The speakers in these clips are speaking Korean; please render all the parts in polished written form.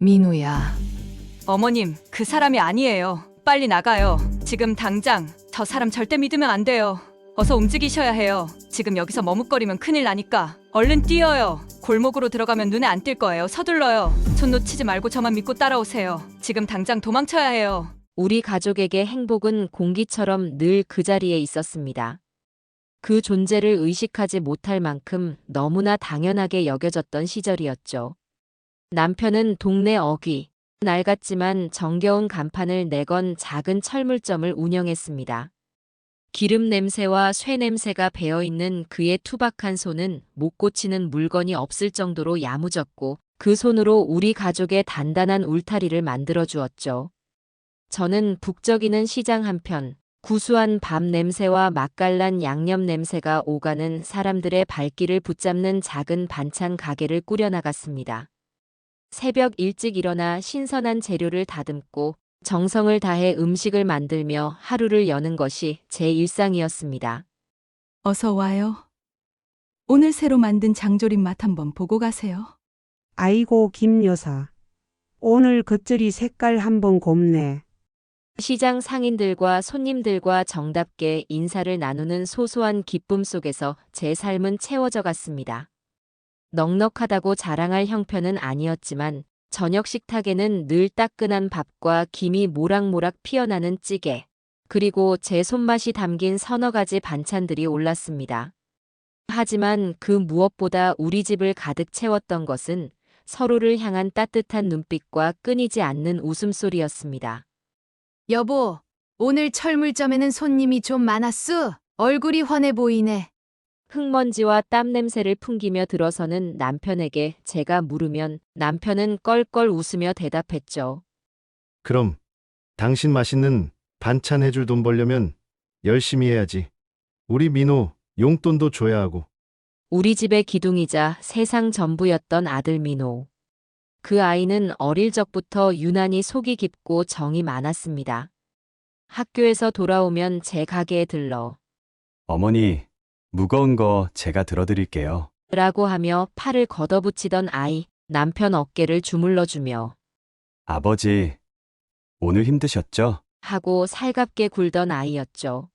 민우야, 어머님, 그 사람이 아니에요. 빨리 나가요. 지금 당장. 저 사람 절대 믿으면 안 돼요. 어서 움직이셔야 해요. 지금 여기서 머뭇거리면 큰일 나니까. 얼른 뛰어요. 골목으로 들어가면 눈에 안 띌 거예요. 서둘러요. 손 놓치지 말고 저만 믿고 따라오세요. 지금 당장 도망쳐야 해요. 우리 가족에게 행복은 공기처럼 늘 그 자리에 있었습니다. 그 존재를 의식하지 못할 만큼 너무나 당연하게 여겨졌던 시절이었죠. 남편은 동네 어귀, 낡았지만 정겨운 간판을 내건 작은 철물점을 운영했습니다. 기름 냄새와 쇠 냄새가 배어있는 그의 투박한 손은 못 고치는 물건이 없을 정도로 야무졌고 그 손으로 우리 가족의 단단한 울타리를 만들어 주었죠. 저는 북적이는 시장 한편, 구수한 밥 냄새와 맛깔난 양념 냄새가 오가는 사람들의 발길을 붙잡는 작은 반찬 가게를 꾸려나갔습니다. 새벽 일찍 일어나 신선한 재료를 다듬고 정성을 다해 음식을 만들며 하루를 여는 것이 제 일상이었습니다. 어서 와요. 오늘 새로 만든 장조림 맛 한번 보고 가세요. 아이고 김 여사. 오늘 겉절이 색깔 한번 곱네. 시장 상인들과 손님들과 정답게 인사를 나누는 소소한 기쁨 속에서 제 삶은 채워져 갔습니다. 넉넉하다고 자랑할 형편은 아니었지만 저녁 식탁에는 늘 따끈한 밥과 김이 모락모락 피어나는 찌개, 그리고 제 손맛이 담긴 서너 가지 반찬들이 올랐습니다. 하지만 그 무엇보다 우리 집을 가득 채웠던 것은 서로를 향한 따뜻한 눈빛과 끊이지 않는 웃음소리였습니다. 여보, 오늘 철물점에는 손님이 좀 많았수? 얼굴이 훤해 보이네. 흙먼지와 땀 냄새를 풍기며 들어서는 남편에게 제가 물으면 남편은 껄껄 웃으며 대답했죠. 그럼 당신 맛있는 반찬 해줄 돈 벌려면 열심히 해야지. 우리 민호 용돈도 줘야 하고. 우리 집의 기둥이자 세상 전부였던 아들 민호. 그 아이는 어릴 적부터 유난히 속이 깊고 정이 많았습니다. 학교에서 돌아오면 제 가게에 들러 어머니, 무거운 거 제가 들어드릴게요. 라고 하며 팔을 걷어붙이던 아이, 남편 어깨를 주물러주며 아버지, 오늘 힘드셨죠? 하고 살갑게 굴던 아이였죠.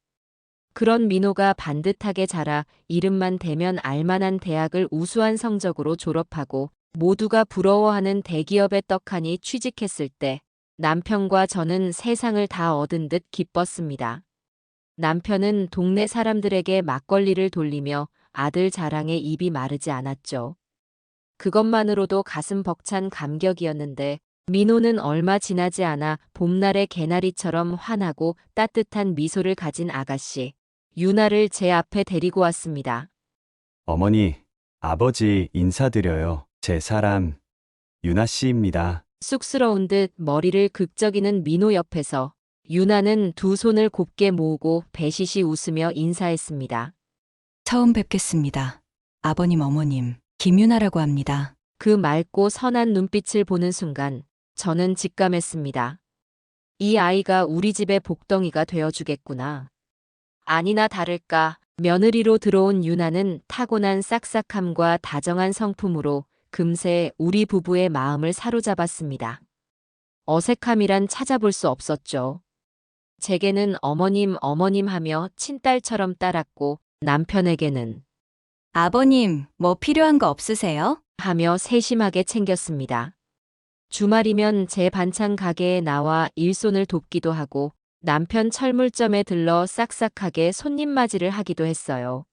그런 민호가 반듯하게 자라 이름만 대면 알만한 대학을 우수한 성적으로 졸업하고 모두가 부러워하는 대기업에 떡하니 취직했을 때 남편과 저는 세상을 다 얻은 듯 기뻤습니다. 남편은 동네 사람들에게 막걸리를 돌리며 아들 자랑에 입이 마르지 않았죠. 그것만으로도 가슴 벅찬 감격이었는데 민호는 얼마 지나지 않아 봄날의 개나리처럼 환하고 따뜻한 미소를 가진 아가씨, 유나를 제 앞에 데리고 왔습니다. 어머니, 아버지 인사드려요. 제 사람, 유나 씨입니다. 쑥스러운 듯 머리를 극적이는 민호 옆에서 유나는 두 손을 곱게 모으고 배시시 웃으며 인사했습니다. 처음 뵙겠습니다. 아버님, 어머님, 김유나라고 합니다. 그 맑고 선한 눈빛을 보는 순간 저는 직감했습니다. 이 아이가 우리 집의 복덩이가 되어주겠구나. 아니나 다를까 며느리로 들어온 유나는 타고난 싹싹함과 다정한 성품으로 금세 우리 부부의 마음을 사로잡았습니다. 어색함이란 찾아볼 수 없었죠. 제게는 어머님 하며 친딸처럼 따랐고 남편에게는 아버님, 뭐 필요한 거 없으세요? 하며 세심하게 챙겼습니다. 주말이면 제 반찬 가게에 나와 일손을 돕기도 하고 남편 철물점에 들러 싹싹하게 손님 맞이를 하기도 했어요.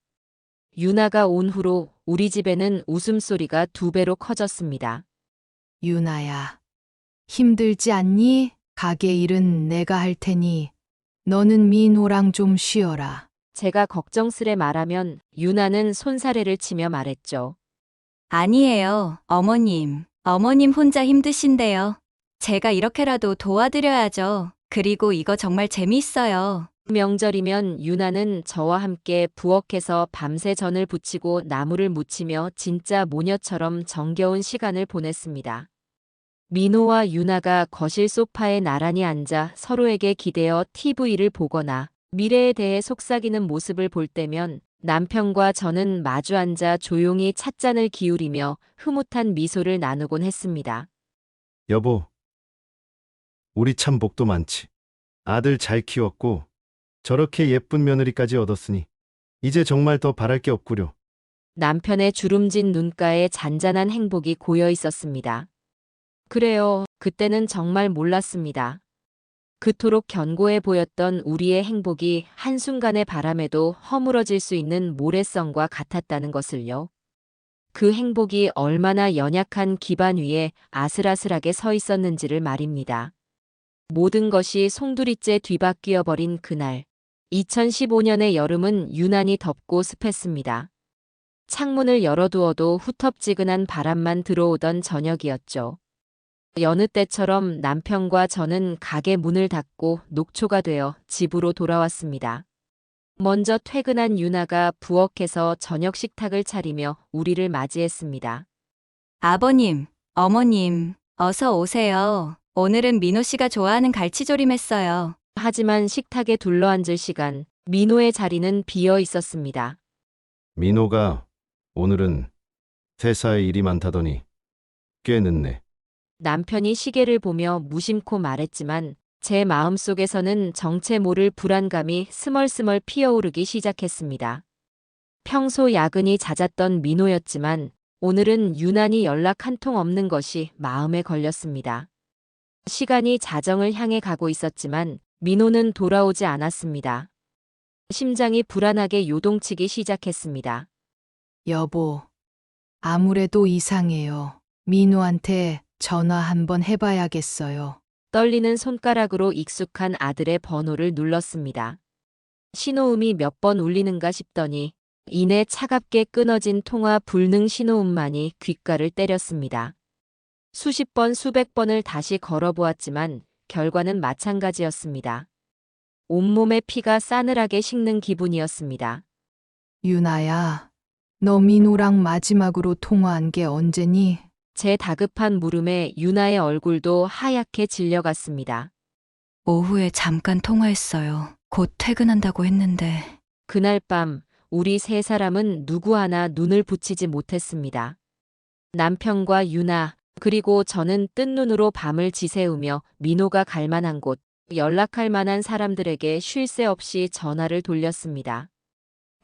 유나가 온 후로 우리 집에는 웃음소리가 2배로 커졌습니다. 유나야, 힘들지 않니? 가게 일은 내가 할 테니 너는 민호랑 좀 쉬어라. 제가 걱정스레 말하면 유나는 손사래를 치며 말했죠. 아니에요, 어머님. 어머님 혼자 힘드신데요. 제가 이렇게라도 도와드려야죠. 그리고 이거 정말 재미있어요. 명절이면 유나는 저와 함께 부엌에서 밤새 전을 부치고 나무를 묻히며 진짜 모녀처럼 정겨운 시간을 보냈습니다. 민호와 유나가 거실 소파에 나란히 앉아 서로에게 기대어 TV를 보거나 미래에 대해 속삭이는 모습을 볼 때면 남편과 저는 마주 앉아 조용히 찻잔을 기울이며 흐뭇한 미소를 나누곤 했습니다. 여보, 우리 참 복도 많지. 아들 잘 키웠고 저렇게 예쁜 며느리까지 얻었으니 이제 정말 더 바랄 게 없구려. 남편의 주름진 눈가에 잔잔한 행복이 고여 있었습니다. 그래요. 그때는 정말 몰랐습니다. 그토록 견고해 보였던 우리의 행복이 한순간의 바람에도 허물어질 수 있는 모래성과 같았다는 것을요. 그 행복이 얼마나 연약한 기반 위에 아슬아슬하게 서 있었는지를 말입니다. 모든 것이 송두리째 뒤바뀌어 버린 그날. 2015년의 여름은 유난히 덥고 습했습니다. 창문을 열어두어도 후텁지근한 바람만 들어오던 저녁이었죠. 여느 때처럼 남편과 저는 가게 문을 닫고 녹초가 되어 집으로 돌아왔습니다. 먼저 퇴근한 유나가 부엌에서 저녁 식탁을 차리며 우리를 맞이했습니다. 아버님, 어머님, 어서 오세요. 오늘은 민호 씨가 좋아하는 갈치조림 했어요. 하지만 식탁에 둘러앉을 시간, 민호의 자리는 비어 있었습니다. 민호가 오늘은 회사에 일이 많다더니 꽤 늦네. 남편이 시계를 보며 무심코 말했지만 제 마음속에서는 정체 모를 불안감이 스멀스멀 피어오르기 시작했습니다. 평소 야근이 잦았던 민호였지만 오늘은 유난히 연락 한 통 없는 것이 마음에 걸렸습니다. 시간이 자정을 향해 가고 있었지만 민호는 돌아오지 않았습니다. 심장이 불안하게 요동치기 시작했습니다. 여보, 아무래도 이상해요. 민호한테 전화 한번 해봐야겠어요. 떨리는 손가락으로 익숙한 아들의 번호를 눌렀습니다. 신호음이 몇 번 울리는가 싶더니 이내 차갑게 끊어진 통화 불능 신호음만이 귓가를 때렸습니다. 수십 번 수백 번을 다시 걸어보았지만 결과는 마찬가지였습니다. 온몸에 피가 싸늘하게 식는 기분이었습니다. 유나야, 너 민호랑 마지막으로 통화한 게 언제니? 제 다급한 물음에 유나의 얼굴도 하얗게 질려갔습니다. 오후에 잠깐 통화했어요. 곧 퇴근한다고 했는데. 그날 밤 우리 세 사람은 누구 하나 눈을 붙이지 못했습니다. 남편과 유나 그리고 저는 뜬 눈으로 밤을 지새우며 민호가 갈 만한 곳, 연락할 만한 사람들에게 쉴 새 없이 전화를 돌렸습니다.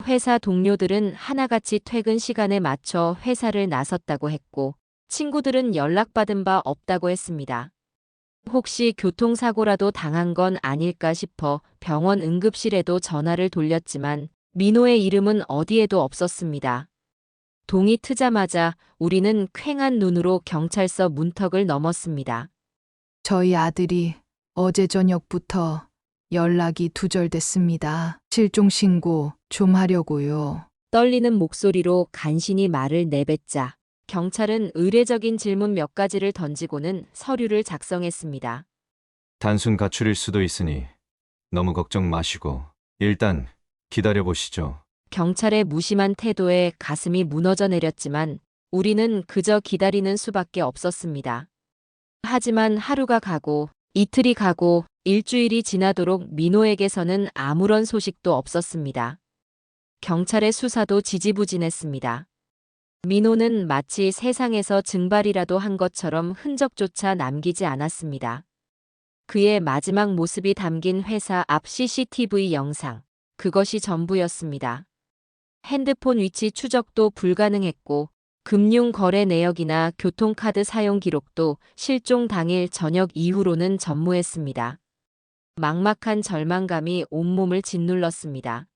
회사 동료들은 하나같이 퇴근 시간에 맞춰 회사를 나섰다고 했고 친구들은 연락받은 바 없다고 했습니다. 혹시 교통사고라도 당한 건 아닐까 싶어 병원 응급실에도 전화를 돌렸지만 민호의 이름은 어디에도 없었습니다. 동이 트자마자 우리는 퀭한 눈으로 경찰서 문턱을 넘었습니다. 저희 아들이 어제 저녁부터 연락이 두절됐습니다. 실종 신고 좀 하려고요. 떨리는 목소리로 간신히 말을 내뱉자 경찰은 의례적인 질문 몇 가지를 던지고는 서류를 작성했습니다. 단순 가출일 수도 있으니 너무 걱정 마시고 일단 기다려보시죠. 경찰의 무심한 태도에 가슴이 무너져 내렸지만 우리는 그저 기다리는 수밖에 없었습니다. 하지만 하루가 가고 이틀이 가고 일주일이 지나도록 민호에게서는 아무런 소식도 없었습니다. 경찰의 수사도 지지부진했습니다. 민호는 마치 세상에서 증발이라도 한 것처럼 흔적조차 남기지 않았습니다. 그의 마지막 모습이 담긴 회사 앞 CCTV 영상, 그것이 전부였습니다. 핸드폰 위치 추적도 불가능했고 금융 거래 내역이나 교통카드 사용 기록도 실종 당일 저녁 이후로는 전무했습니다. 막막한 절망감이 온몸을 짓눌렀습니다.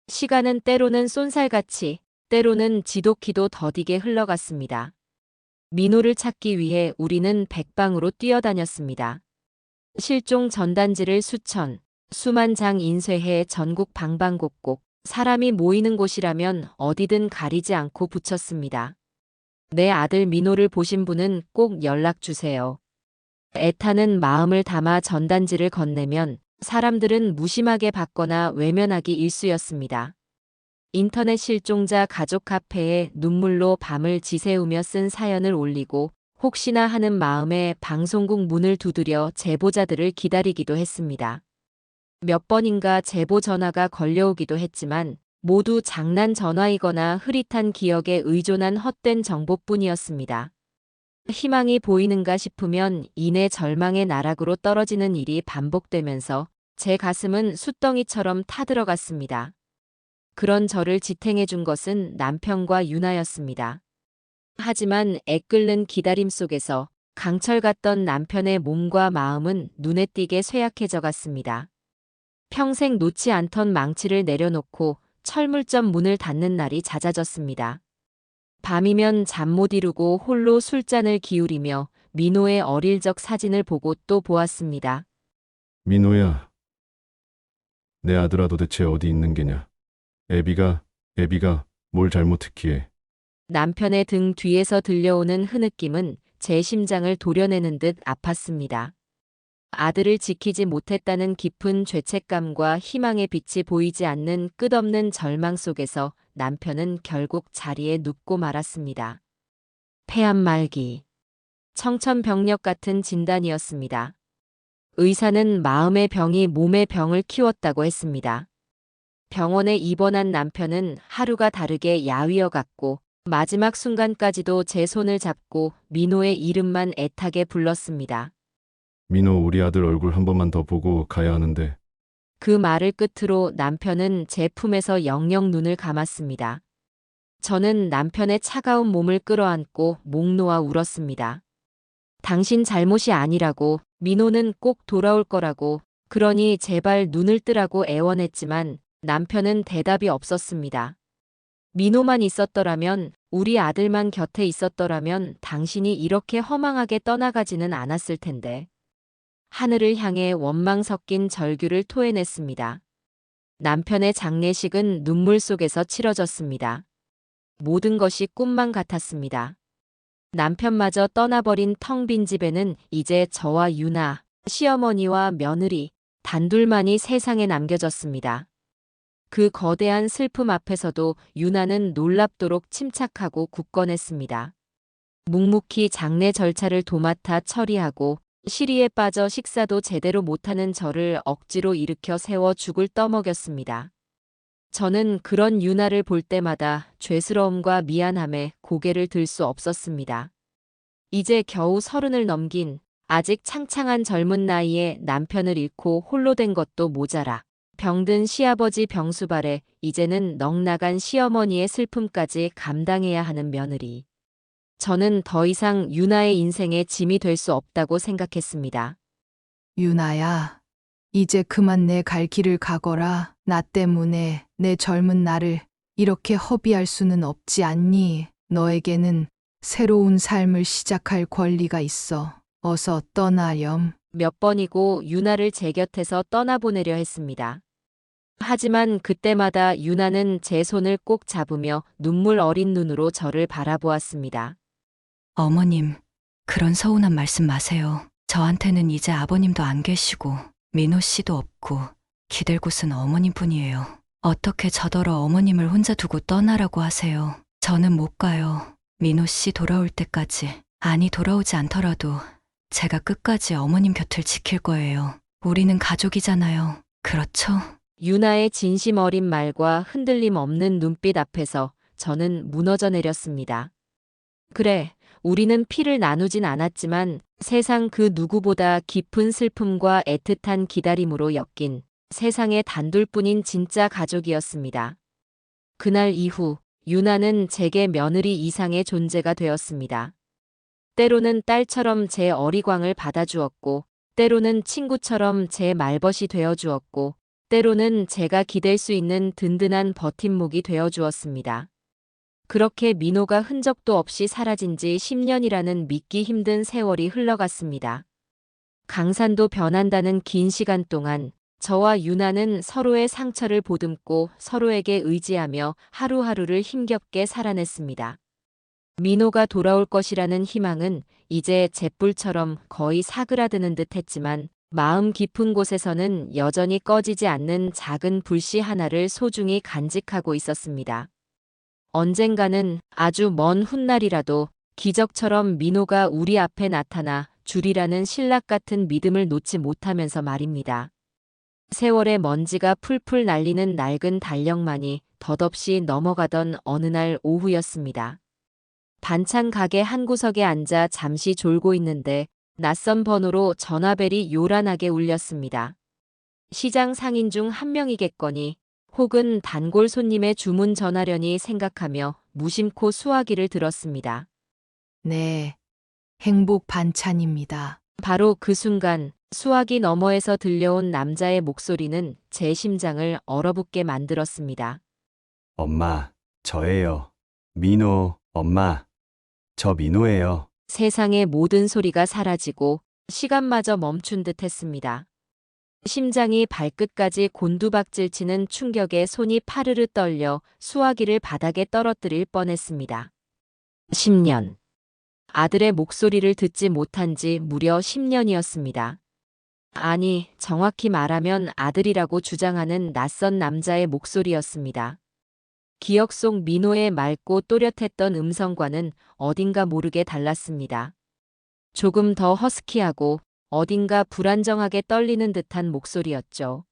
시간은 때로는 쏜살같이, 때로는 지독히도 더디게 흘러갔습니다. 민호를 찾기 위해 우리는 백방으로 뛰어다녔습니다. 실종 전단지를 수천, 수만 장 인쇄해 전국 방방곡곡, 사람이 모이는 곳이라면 어디든 가리지 않고 붙였습니다. 내 아들 민호를 보신 분은 꼭 연락 주세요. 애타는 마음을 담아 전단지를 건네면 사람들은 무심하게 받거나 외면하기 일쑤였습니다. 인터넷 실종자 가족 카페에 눈물로 밤을 지새우며 쓴 사연을 올리고 혹시나 하는 마음에 방송국 문을 두드려 제보자들을 기다리기도 했습니다. 몇 번인가 제보 전화가 걸려오기도 했지만 모두 장난 전화이거나 흐릿한 기억에 의존한 헛된 정보뿐이었습니다. 희망이 보이는가 싶으면 이내 절망의 나락으로 떨어지는 일이 반복되면서 제 가슴은 숫덩이처럼 타들어갔습니다. 그런 저를 지탱해 준 것은 남편과 유나였습니다. 하지만 애끓는 기다림 속에서 강철 같던 남편의 몸과 마음은 눈에 띄게 쇠약해져 갔습니다. 평생 놓지 않던 망치를 내려놓고 철물점 문을 닫는 날이 잦아졌습니다. 밤이면 잠 못 이루고 홀로 술잔을 기울이며 민호의 어릴 적 사진을 보고 또 보았습니다. 민호야, 내 아들아 도대체 어디 있는 게냐? 애비가 뭘 잘못했기에. 남편의 등 뒤에서 들려오는 흐느낌은 제 심장을 도려내는 듯 아팠습니다. 아들을 지키지 못했다는 깊은 죄책감과 희망의 빛이 보이지 않는 끝없는 절망 속에서 남편은 결국 자리에 눕고 말았습니다. 폐암 말기. 청천벽력 같은 진단이었습니다. 의사는 마음의 병이 몸의 병을 키웠다고 했습니다. 병원에 입원한 남편은 하루가 다르게 야위어 갔고 마지막 순간까지도 제 손을 잡고 민호의 이름만 애타게 불렀습니다. 민호, 우리 아들 얼굴 한 번만 더 보고 가야 하는데. 그 말을 끝으로 남편은 제 품에서 영영 눈을 감았습니다. 저는 남편의 차가운 몸을 끌어안고 목 놓아 울었습니다. 당신 잘못이 아니라고, 민호는 꼭 돌아올 거라고, 그러니 제발 눈을 뜨라고 애원했지만 남편은 대답이 없었습니다. 민호만 있었더라면, 우리 아들만 곁에 있었더라면 당신이 이렇게 허망하게 떠나가지는 않았을 텐데. 하늘을 향해 원망 섞인 절규를 토해냈습니다. 남편의 장례식은 눈물 속에서 치러졌습니다. 모든 것이 꿈만 같았습니다. 남편마저 떠나버린 텅 빈 집에는 이제 저와 유나, 시어머니와 며느리, 단둘만이 세상에 남겨졌습니다. 그 거대한 슬픔 앞에서도 유나는 놀랍도록 침착하고 굳건했습니다. 묵묵히 장례 절차를 도맡아 처리하고 시리에 빠져 식사도 제대로 못하는 저를 억지로 일으켜 세워 죽을 떠먹였습니다. 저는 그런 유나를 볼 때마다 죄스러움과 미안함에 고개를 들 수 없었습니다. 이제 겨우 30을 넘긴 아직 창창한 젊은 나이에 남편을 잃고 홀로 된 것도 모자라 병든 시아버지 병수발에 이제는 넋나간 시어머니의 슬픔까지 감당해야 하는 며느리. 저는 더 이상 유나의 인생에 짐이 될 수 없다고 생각했습니다. 유나야, 이제 그만 내 갈 길을 가거라. 나 때문에 내 젊은 나를 이렇게 허비할 수는 없지 않니? 너에게는 새로운 삶을 시작할 권리가 있어. 어서 떠나렴. 몇 번이고 유나를 제 곁에서 떠나보내려 했습니다. 하지만 그때마다 유나는 제 손을 꼭 잡으며 눈물 어린 눈으로 저를 바라보았습니다. 어머님, 그런 서운한 말씀 마세요. 저한테는 이제 아버님도 안 계시고 민호 씨도 없고 기댈 곳은 어머님뿐이에요. 어떻게 저더러 어머님을 혼자 두고 떠나라고 하세요. 저는 못 가요. 민호 씨 돌아올 때까지, 아니 돌아오지 않더라도 제가 끝까지 어머님 곁을 지킬 거예요. 우리는 가족이잖아요. 그렇죠? 유나의 진심 어린 말과 흔들림 없는 눈빛 앞에서 저는 무너져 내렸습니다. 그래, 우리는 피를 나누진 않았지만 세상 그 누구보다 깊은 슬픔과 애틋한 기다림으로 엮인 세상의 단둘뿐인 진짜 가족이었습니다. 그날 이후 유나는 제게 며느리 이상의 존재가 되었습니다. 때로는 딸처럼 제 어리광을 받아주었고, 때로는 친구처럼 제 말벗이 되어주었고, 때로는 제가 기댈 수 있는 든든한 버팀목이 되어주었습니다. 그렇게 민호가 흔적도 없이 사라진 지 10년이라는 믿기 힘든 세월이 흘러갔습니다. 강산도 변한다는 긴 시간 동안 저와 유나는 서로의 상처를 보듬고 서로에게 의지하며 하루하루를 힘겹게 살아냈습니다. 민호가 돌아올 것이라는 희망은 이제 잿불처럼 거의 사그라드는 듯 했지만 마음 깊은 곳에서는 여전히 꺼지지 않는 작은 불씨 하나를 소중히 간직하고 있었습니다. 언젠가는 아주 먼 훗날이라도 기적처럼 민호가 우리 앞에 나타나 주리라는 신락 같은 믿음을 놓지 못하면서 말입니다. 세월의 먼지가 풀풀 날리는 낡은 달력만이 덧없이 넘어가던 어느 날 오후였습니다. 반찬 가게 한 구석에 앉아 잠시 졸고 있는데 낯선 번호로 전화벨이 요란하게 울렸습니다. 시장 상인 중 한 명이겠거니 혹은 단골 손님의 주문 전화려니 생각하며 무심코 수화기를 들었습니다. 네, 행복 반찬입니다. 바로 그 순간 수화기 너머에서 들려온 남자의 목소리는 제 심장을 얼어붙게 만들었습니다. 엄마, 저예요. 민호, 엄마. 저 민호예요. 세상의 모든 소리가 사라지고 시간마저 멈춘 듯 했습니다. 심장이 발끝까지 곤두박질 치는 충격에 손이 파르르 떨려 수화기를 바닥에 떨어뜨릴 뻔했습니다. 10년. 아들의 목소리를 듣지 못한 지 무려 10년이었습니다. 아니, 정확히 말하면 아들이라고 주장하는 낯선 남자의 목소리였습니다. 기억 속 민호의 맑고 또렷했던 음성과는 어딘가 모르게 달랐습니다. 조금 더 허스키하고 어딘가 불안정하게 떨리는 듯한 목소리였죠.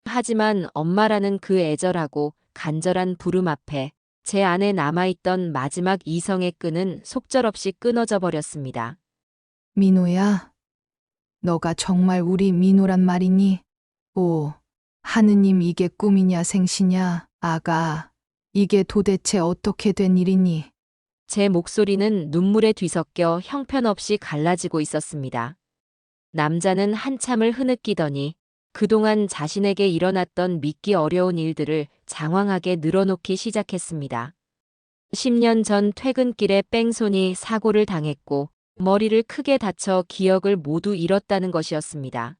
하지만 엄마라는 그 애절하고 간절한 부름 앞에 제 안에 남아있던 마지막 이성의 끈은 속절없이 끊어져 버렸습니다. 민호야, 너가 정말 우리 민호란 말이니? 오, 하느님 이게 꿈이냐 생시냐, 아가. 이게 도대체 어떻게 된 일이니? 제 목소리는 눈물에 뒤섞여 형편없이 갈라지고 있었습니다. 남자는 한참을 흐느끼더니 그동안 자신에게 일어났던 믿기 어려운 일들을 장황하게 늘어놓기 시작했습니다. 10년 전 퇴근길에 뺑소니 사고를 당했고 머리를 크게 다쳐 기억을 모두 잃었다는 것이었습니다.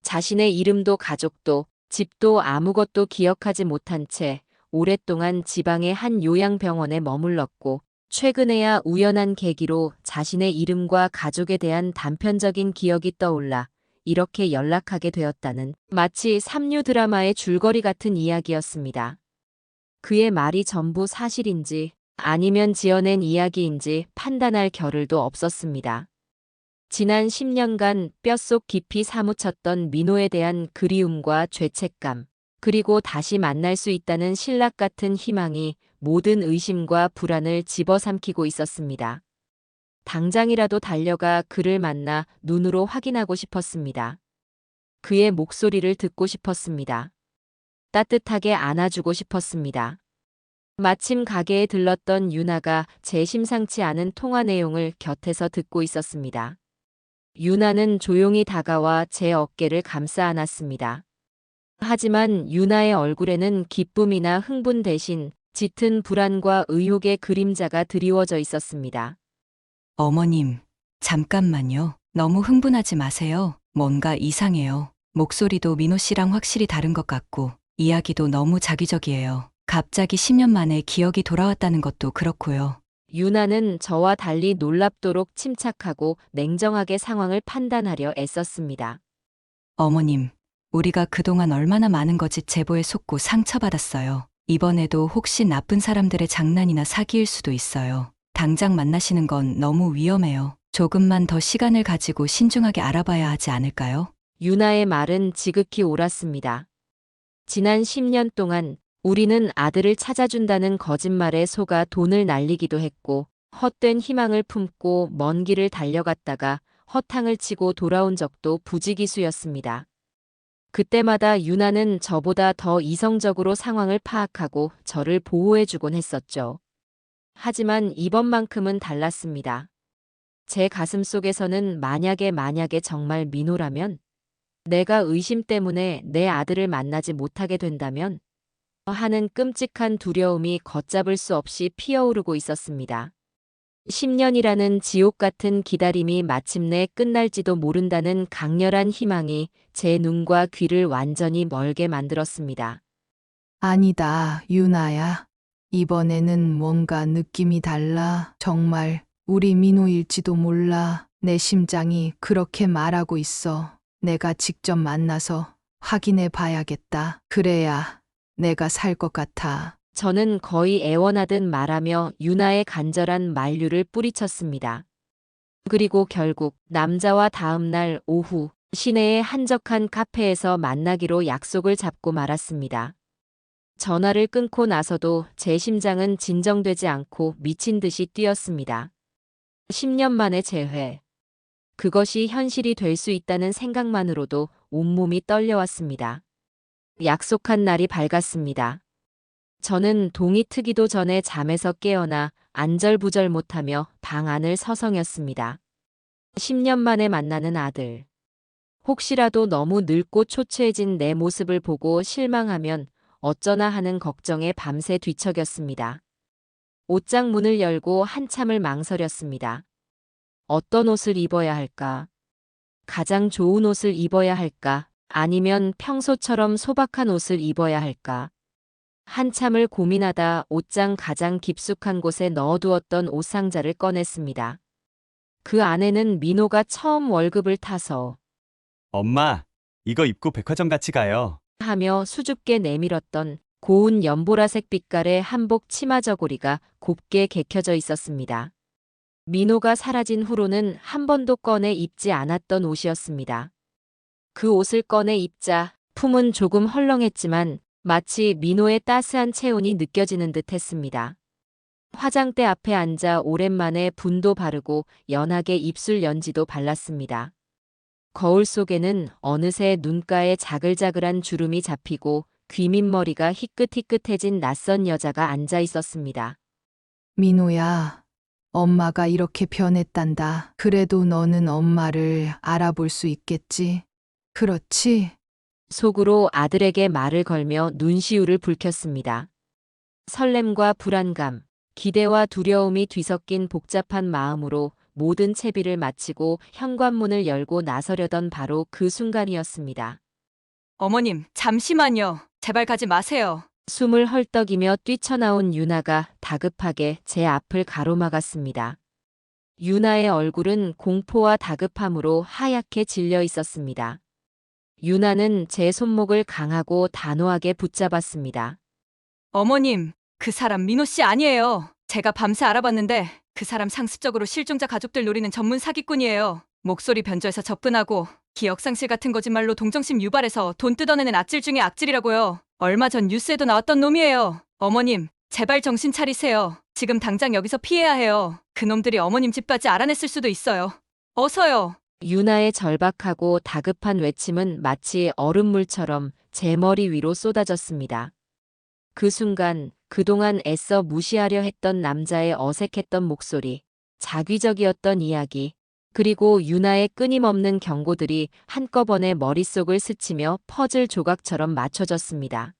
자신의 이름도 가족도 집도 아무것도 기억하지 못한 채 오랫동안 지방의 한 요양병원에 머물렀고 최근에야 우연한 계기로 자신의 이름과 가족에 대한 단편적인 기억이 떠올라 이렇게 연락하게 되었다는 마치 삼류 드라마의 줄거리 같은 이야기였습니다. 그의 말이 전부 사실인지 아니면 지어낸 이야기인지 판단할 겨를도 없었습니다. 지난 10년간 뼛속 깊이 사무쳤던 민호에 대한 그리움과 죄책감, 그리고 다시 만날 수 있다는 신락 같은 희망이 모든 의심과 불안을 집어삼키고 있었습니다. 당장이라도 달려가 그를 만나 눈으로 확인하고 싶었습니다. 그의 목소리를 듣고 싶었습니다. 따뜻하게 안아주고 싶었습니다. 마침 가게에 들렀던 유나가 제 심상치 않은 통화 내용을 곁에서 듣고 있었습니다. 유나는 조용히 다가와 제 어깨를 감싸 안았습니다. 하지만 유나의 얼굴에는 기쁨이나 흥분 대신 짙은 불안과 의혹의 그림자가 드리워져 있었습니다. 어머님, 잠깐만요. 너무 흥분하지 마세요. 뭔가 이상해요. 목소리도 민호 씨랑 확실히 다른 것 같고, 이야기도 너무 자기적이에요. 갑자기 10년 만에 기억이 돌아왔다는 것도 그렇고요. 유나는 저와 달리 놀랍도록 침착하고 냉정하게 상황을 판단하려 애썼습니다. 어머님, 우리가 그동안 얼마나 많은 거짓 제보에 속고 상처받았어요. 이번에도 혹시 나쁜 사람들의 장난이나 사기일 수도 있어요. 당장 만나시는 건 너무 위험해요. 조금만 더 시간을 가지고 신중하게 알아봐야 하지 않을까요? 유나의 말은 지극히 옳았습니다. 지난 10년 동안 우리는 아들을 찾아준다는 거짓말에 속아 돈을 날리기도 했고 헛된 희망을 품고 먼 길을 달려갔다가 허탕을 치고 돌아온 적도 부지기수였습니다. 그때마다 유나는 저보다 더 이성적으로 상황을 파악하고 저를 보호해주곤 했었죠. 하지만 이번만큼은 달랐습니다. 제 가슴 속에서는 만약에 정말 민호라면, 내가 의심 때문에 내 아들을 만나지 못하게 된다면 하는 끔찍한 두려움이 걷잡을 수 없이 피어오르고 있었습니다. 10년이라는 지옥 같은 기다림이 마침내 끝날지도 모른다는 강렬한 희망이 제 눈과 귀를 완전히 멀게 만들었습니다. 아니다, 유나야. 이번에는 뭔가 느낌이 달라. 정말 우리 민호일지도 몰라. 내 심장이 그렇게 말하고 있어. 내가 직접 만나서 확인해 봐야겠다. 그래야 내가 살 것 같아. 저는 거의 애원하듯 말하며 유나의 간절한 만류를 뿌리쳤습니다. 그리고 결국 남자와 다음 날 오후 시내의 한적한 카페에서 만나기로 약속을 잡고 말았습니다. 전화를 끊고 나서도 제 심장은 진정되지 않고 미친 듯이 뛰었습니다. 10년 만에 재회. 그것이 현실이 될 수 있다는 생각만으로도 온몸이 떨려왔습니다. 약속한 날이 밝았습니다. 저는 동이 트기도 전에 잠에서 깨어나 안절부절 못하며 방 안을 서성였습니다. 10년 만에 만나는 아들. 혹시라도 너무 늙고 초췌해진 내 모습을 보고 실망하면 어쩌나 하는 걱정에 밤새 뒤척였습니다. 옷장 문을 열고 한참을 망설였습니다. 어떤 옷을 입어야 할까? 가장 좋은 옷을 입어야 할까? 아니면 평소처럼 소박한 옷을 입어야 할까? 한참을 고민하다 옷장 가장 깊숙한 곳에 넣어두었던 옷상자를 꺼냈습니다. 그 안에는 민호가 처음 월급을 타서 엄마, 이거 입고 백화점 같이 가요. 하며 수줍게 내밀었던 고운 연보라색 빛깔의 한복 치마 저고리가 곱게 개켜져 있었습니다. 민호가 사라진 후로는 한 번도 꺼내 입지 않았던 옷이었습니다. 그 옷을 꺼내 입자 품은 조금 헐렁했지만 마치 민호의 따스한 체온이 느껴지는 듯 했습니다. 화장대 앞에 앉아 오랜만에 분도 바르고 연하게 입술 연지도 발랐습니다. 거울 속에는 어느새 눈가에 자글자글한 주름이 잡히고 귀밑머리가 희끗희끗해진 낯선 여자가 앉아 있었습니다. 민호야, 엄마가 이렇게 변했단다. 그래도 너는 엄마를 알아볼 수 있겠지? 그렇지? 속으로 아들에게 말을 걸며 눈시울을 붉혔습니다. 설렘과 불안감, 기대와 두려움이 뒤섞인 복잡한 마음으로 모든 채비를 마치고 현관문을 열고 나서려던 바로 그 순간이었습니다. 어머님, 잠시만요. 제발 가지 마세요. 숨을 헐떡이며 뛰쳐나온 유나가 다급하게 제 앞을 가로막았습니다. 유나의 얼굴은 공포와 다급함으로 하얗게 질려 있었습니다. 유나는 제 손목을 강하고 단호하게 붙잡았습니다. 어머님, 그 사람 민호 씨 아니에요. 제가 밤새 알아봤는데 그 사람 상습적으로 실종자 가족들 노리는 전문 사기꾼이에요. 목소리 변조해서 접근하고 기억상실 같은 거짓말로 동정심 유발해서 돈 뜯어내는 악질 중에 악질이라고요. 얼마 전 뉴스에도 나왔던 놈이에요. 어머님, 제발 정신 차리세요. 지금 당장 여기서 피해야 해요. 그놈들이 어머님 집까지 알아냈을 수도 있어요. 어서요. 유나의 절박하고 다급한 외침은 마치 얼음물처럼 제 머리 위로 쏟아졌습니다. 그 순간 그동안 애써 무시하려 했던 남자의 어색했던 목소리, 자기적이었던 이야기, 그리고 유나의 끊임없는 경고들이 한꺼번에 머릿속을 스치며 퍼즐 조각처럼 맞춰졌습니다.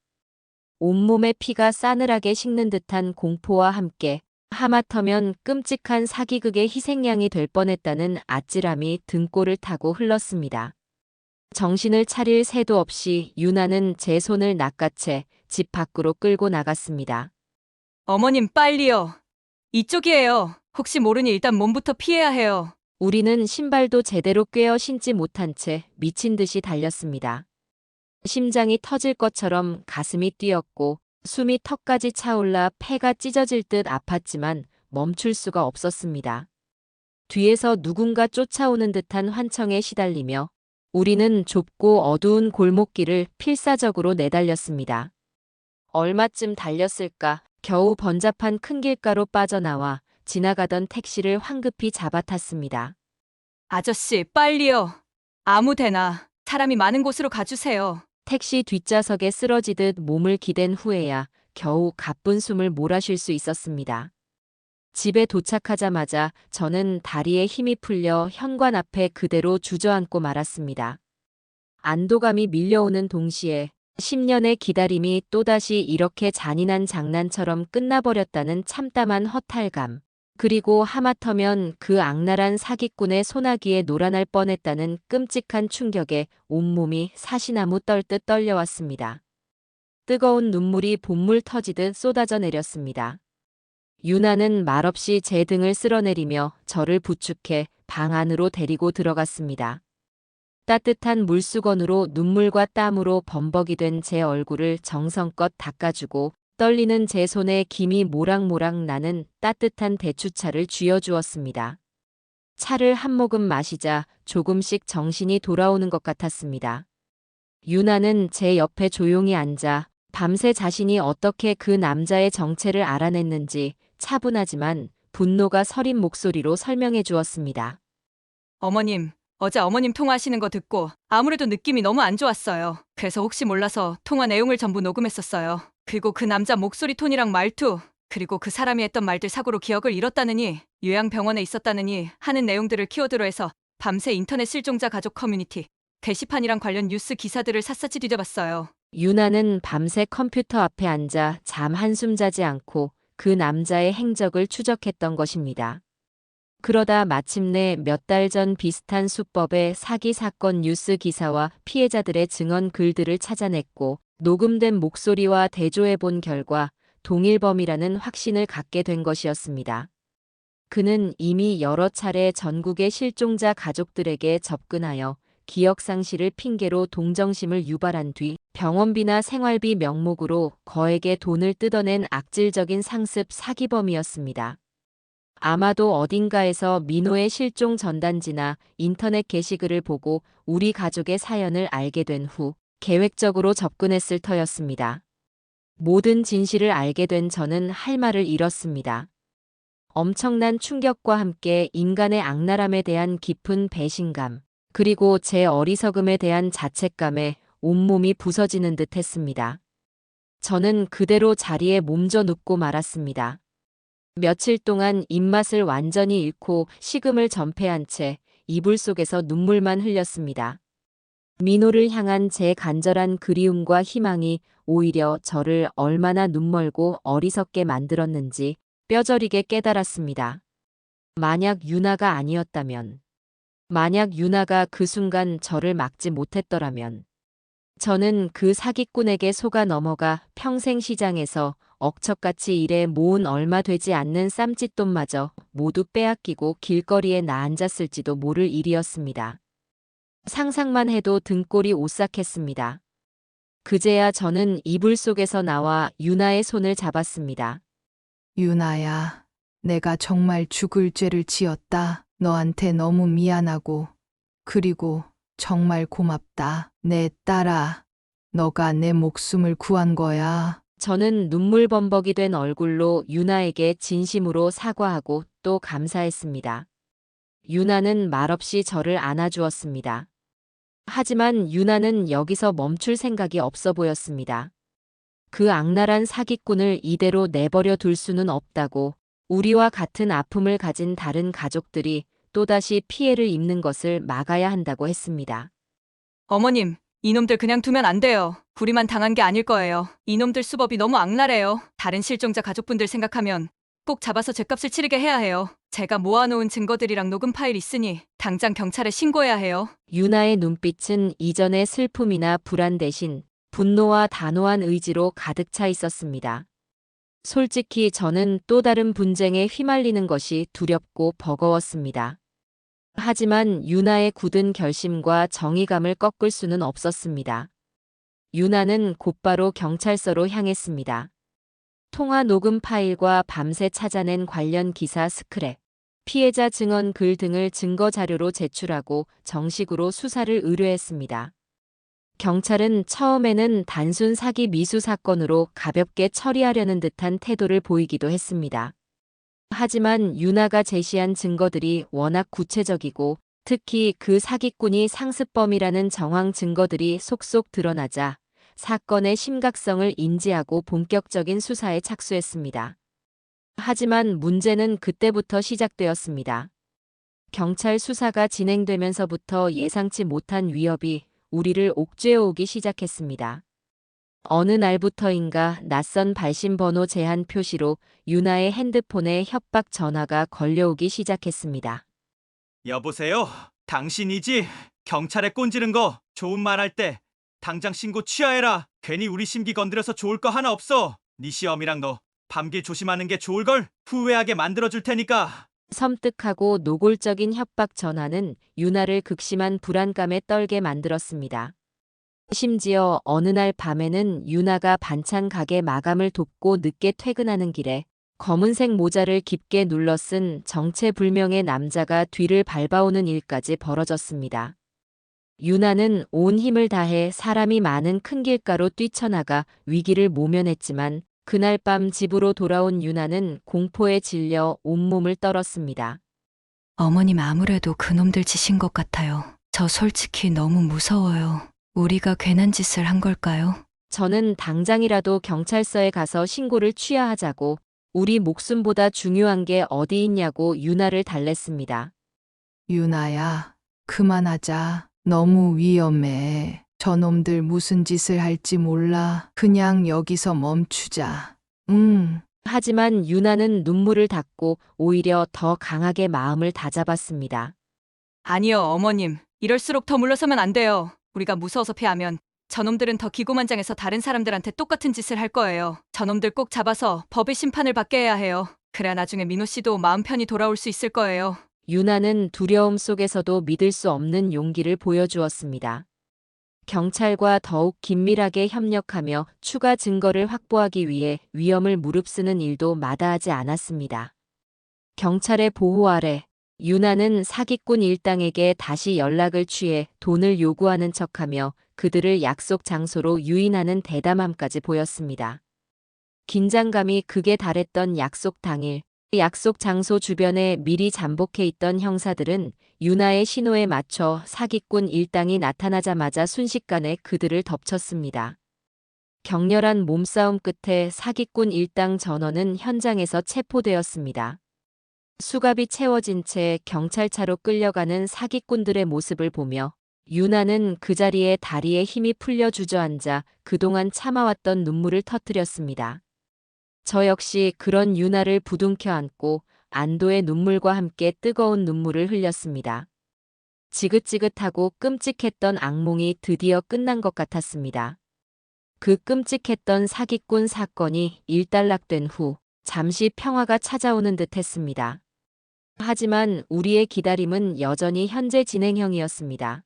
온몸에 피가 싸늘하게 식는 듯한 공포와 함께 하마터면 끔찍한 사기극의 희생양이 될 뻔했다는 아찔함이 등골을 타고 흘렀습니다. 정신을 차릴 새도 없이 유나는 제 손을 낚아채 집 밖으로 끌고 나갔습니다. 어머님, 빨리요. 이쪽이에요. 혹시 모르니 일단 몸부터 피해야 해요. 우리는 신발도 제대로 꿰어 신지 못한 채 미친 듯이 달렸습니다. 심장이 터질 것처럼 가슴이 뛰었고 숨이 턱까지 차올라 폐가 찢어질 듯 아팠지만 멈출 수가 없었습니다. 뒤에서 누군가 쫓아오는 듯한 환청에 시달리며 우리는 좁고 어두운 골목길을 필사적으로 내달렸습니다. 얼마쯤 달렸을까? 겨우 번잡한 큰 길가로 빠져나와 지나가던 택시를 황급히 잡아탔습니다. 아저씨, 빨리요. 아무 데나 사람이 많은 곳으로 가주세요. 택시 뒷좌석에 쓰러지듯 몸을 기댄 후에야 겨우 가쁜 숨을 몰아쉴 수 있었습니다. 집에 도착하자마자 저는 다리에 힘이 풀려 현관 앞에 그대로 주저앉고 말았습니다. 안도감이 밀려오는 동시에 10년의 기다림이 또다시 이렇게 잔인한 장난처럼 끝나버렸다는 참담한 허탈감, 그리고 하마터면 그 악랄한 사기꾼의 소나기에 놀아날 뻔했다는 끔찍한 충격에 온몸이 사시나무 떨듯 떨려왔습니다. 뜨거운 눈물이 봇물 터지듯 쏟아져 내렸습니다. 유나는 말없이 제 등을 쓸어내리며 저를 부축해 방 안으로 데리고 들어갔습니다. 따뜻한 물수건으로 눈물과 땀으로 범벅이 된 제 얼굴을 정성껏 닦아주고 떨리는 제 손에 김이 모락모락 나는 따뜻한 대추차를 쥐어주었습니다. 차를 한 모금 마시자 조금씩 정신이 돌아오는 것 같았습니다. 유나는 제 옆에 조용히 앉아 밤새 자신이 어떻게 그 남자의 정체를 알아냈는지 차분하지만 분노가 서린 목소리로 설명해 주었습니다. 어머님, 어제 어머님 통화하시는 거 듣고 아무래도 느낌이 너무 안 좋았어요. 그래서 혹시 몰라서 통화 내용을 전부 녹음했었어요. 그리고 그 남자 목소리 톤이랑 말투, 그리고 그 사람이 했던 말들 사고로 기억을 잃었다느니, 요양병원에 있었다느니 하는 내용들을 키워드로 해서 밤새 인터넷 실종자 가족 커뮤니티, 게시판이랑 관련 뉴스 기사들을 샅샅이 뒤져봤어요. 유나는 밤새 컴퓨터 앞에 앉아 잠 한숨 자지 않고 그 남자의 행적을 추적했던 것입니다. 그러다 마침내 몇 달 전 비슷한 수법의 사기 사건 뉴스 기사와 피해자들의 증언 글들을 찾아냈고 녹음된 목소리와 대조해 본 결과 동일범이라는 확신을 갖게 된 것이었습니다. 그는 이미 여러 차례 전국의 실종자 가족들에게 접근하여 기억 상실을 핑계로 동정심을 유발한 뒤 병원비나 생활비 명목으로 거액의 돈을 뜯어낸 악질적인 상습 사기범이었습니다. 아마도 어딘가에서 민호의 실종 전단지나 인터넷 게시글을 보고 우리 가족의 사연을 알게 된 후 계획적으로 접근했을 터였습니다. 모든 진실을 알게 된 저는 할 말을 잃었습니다. 엄청난 충격과 함께 인간의 악랄함에 대한 깊은 배신감, 그리고 제 어리석음에 대한 자책감에 온몸이 부서지는 듯 했습니다. 저는 그대로 자리에 몸져 눕고 말았습니다. 며칠 동안 입맛을 완전히 잃고 식음을 전폐한 채 이불 속에서 눈물만 흘렸습니다. 민호를 향한 제 간절한 그리움과 희망이 오히려 저를 얼마나 눈멀고 어리석게 만들었는지 뼈저리게 깨달았습니다. 만약 유나가 아니었다면, 만약 유나가 그 순간 저를 막지 못했더라면, 저는 그 사기꾼에게 속아 넘어가 평생 시장에서 억척같이 일해 모은 얼마 되지 않는 쌈짓돈마저 모두 빼앗기고 길거리에 나앉았을지도 모를 일이었습니다. 상상만 해도 등골이 오싹했습니다. 그제야 저는 이불 속에서 나와 유나의 손을 잡았습니다. 유나야, 내가 정말 죽을 죄를 지었다. 너한테 너무 미안하고, 그리고 정말 고맙다. 내 딸아, 너가 내 목숨을 구한 거야. 저는 눈물 범벅이 된 얼굴로 유나에게 진심으로 사과하고 또 감사했습니다. 유나는 말없이 저를 안아주었습니다. 하지만 유나는 여기서 멈출 생각이 없어 보였습니다. 그 악랄한 사기꾼을 이대로 내버려 둘 수는 없다고, 우리와 같은 아픔을 가진 다른 가족들이 또다시 피해를 입는 것을 막아야 한다고 했습니다. 어머님, 이놈들 그냥 두면 안 돼요. 우리만 당한 게 아닐 거예요. 이놈들 수법이 너무 악랄해요. 다른 실종자 가족분들 생각하면 꼭 잡아서 죗값을 치르게 해야 해요. 제가 모아놓은 증거들이랑 녹음 파일 있으니 당장 경찰에 신고해야 해요. 유나의 눈빛은 이전의 슬픔이나 불안 대신 분노와 단호한 의지로 가득 차 있었습니다. 솔직히 저는 또 다른 분쟁에 휘말리는 것이 두렵고 버거웠습니다. 하지만 유나의 굳은 결심과 정의감을 꺾을 수는 없었습니다. 유나는 곧바로 경찰서로 향했습니다. 통화 녹음 파일과 밤새 찾아낸 관련 기사 스크랩, 피해자 증언 글 등을 증거 자료로 제출하고 정식으로 수사를 의뢰했습니다. 경찰은 처음에는 단순 사기 미수 사건으로 가볍게 처리하려는 듯한 태도를 보이기도 했습니다. 하지만 유나가 제시한 증거들이 워낙 구체적이고 특히 그 사기꾼이 상습범이라는 정황 증거들이 속속 드러나자 사건의 심각성을 인지하고 본격적인 수사에 착수했습니다. 하지만 문제는 그때부터 시작되었습니다. 경찰 수사가 진행되면서부터 예상치 못한 위협이 우리를 옥죄어오기 시작했습니다. 어느 날부터인가 낯선 발신번호 제한 표시로 유나의 핸드폰에 협박 전화가 걸려오기 시작했습니다. 여보세요? 당신이지? 경찰에 꼰지른 거 좋은 말 할 때 당장 신고 취하해라. 괜히 우리 심기 건드려서 좋을 거 하나 없어. 네 시엄이랑 너 밤길 조심하는 게 좋을걸? 후회하게 만들어줄 테니까. 섬뜩하고 노골적인 협박 전화는 유나를 극심한 불안감에 떨게 만들었습니다. 심지어 어느 날 밤에는 유나가 반찬 가게 마감을 돕고 늦게 퇴근하는 길에 검은색 모자를 깊게 눌러 쓴 정체불명의 남자가 뒤를 밟아오는 일까지 벌어졌습니다. 유나는 온 힘을 다해 사람이 많은 큰 길가로 뛰쳐나가 위기를 모면했지만 그날 밤 집으로 돌아온 유나는 공포에 질려 온몸을 떨었습니다. 어머님 아무래도 그놈들 짓인 것 같아요. 저 솔직히 너무 무서워요. 우리가 괜한 짓을 한 걸까요? 저는 당장이라도 경찰서에 가서 신고를 취하하자고 우리 목숨보다 중요한 게 어디 있냐고 유나를 달랬습니다. 유나야, 그만하자. 너무 위험해. 저놈들 무슨 짓을 할지 몰라. 그냥 여기서 멈추자. 하지만 유나는 눈물을 닦고 오히려 더 강하게 마음을 다잡았습니다. 아니요, 어머님. 이럴수록 더 물러서면 안 돼요. 우리가 무서워서 패하면 저놈들은 더 기고만장해서 다른 사람들한테 똑같은 짓을 할 거예요. 저놈들 꼭 잡아서 법의 심판을 받게 해야 해요. 그래야 나중에 민호 씨도 마음 편히 돌아올 수 있을 거예요. 유나는 두려움 속에서도 믿을 수 없는 용기를 보여주었습니다. 경찰과 더욱 긴밀하게 협력하며 추가 증거를 확보하기 위해 위험을 무릅쓰는 일도 마다하지 않았습니다. 경찰의 보호 아래 유나는 사기꾼 일당에게 다시 연락을 취해 돈을 요구하는 척하며 그들을 약속 장소로 유인하는 대담함까지 보였습니다. 긴장감이 극에 달했던 약속 당일, 약속 장소 주변에 미리 잠복해 있던 형사들은 유나의 신호에 맞춰 사기꾼 일당이 나타나자마자 순식간에 그들을 덮쳤습니다. 격렬한 몸싸움 끝에 사기꾼 일당 전원은 현장에서 체포되었습니다. 수갑이 채워진 채 경찰차로 끌려가는 사기꾼들의 모습을 보며 유나는 그 자리에 다리에 힘이 풀려 주저앉아 그동안 참아왔던 눈물을 터뜨렸습니다. 저 역시 그런 유나를 부둥켜 안고 안도의 눈물과 함께 뜨거운 눈물을 흘렸습니다. 지긋지긋하고 끔찍했던 악몽이 드디어 끝난 것 같았습니다. 그 끔찍했던 사기꾼 사건이 일단락된 후 잠시 평화가 찾아오는 듯 했습니다. 하지만 우리의 기다림은 여전히 현재 진행형이었습니다.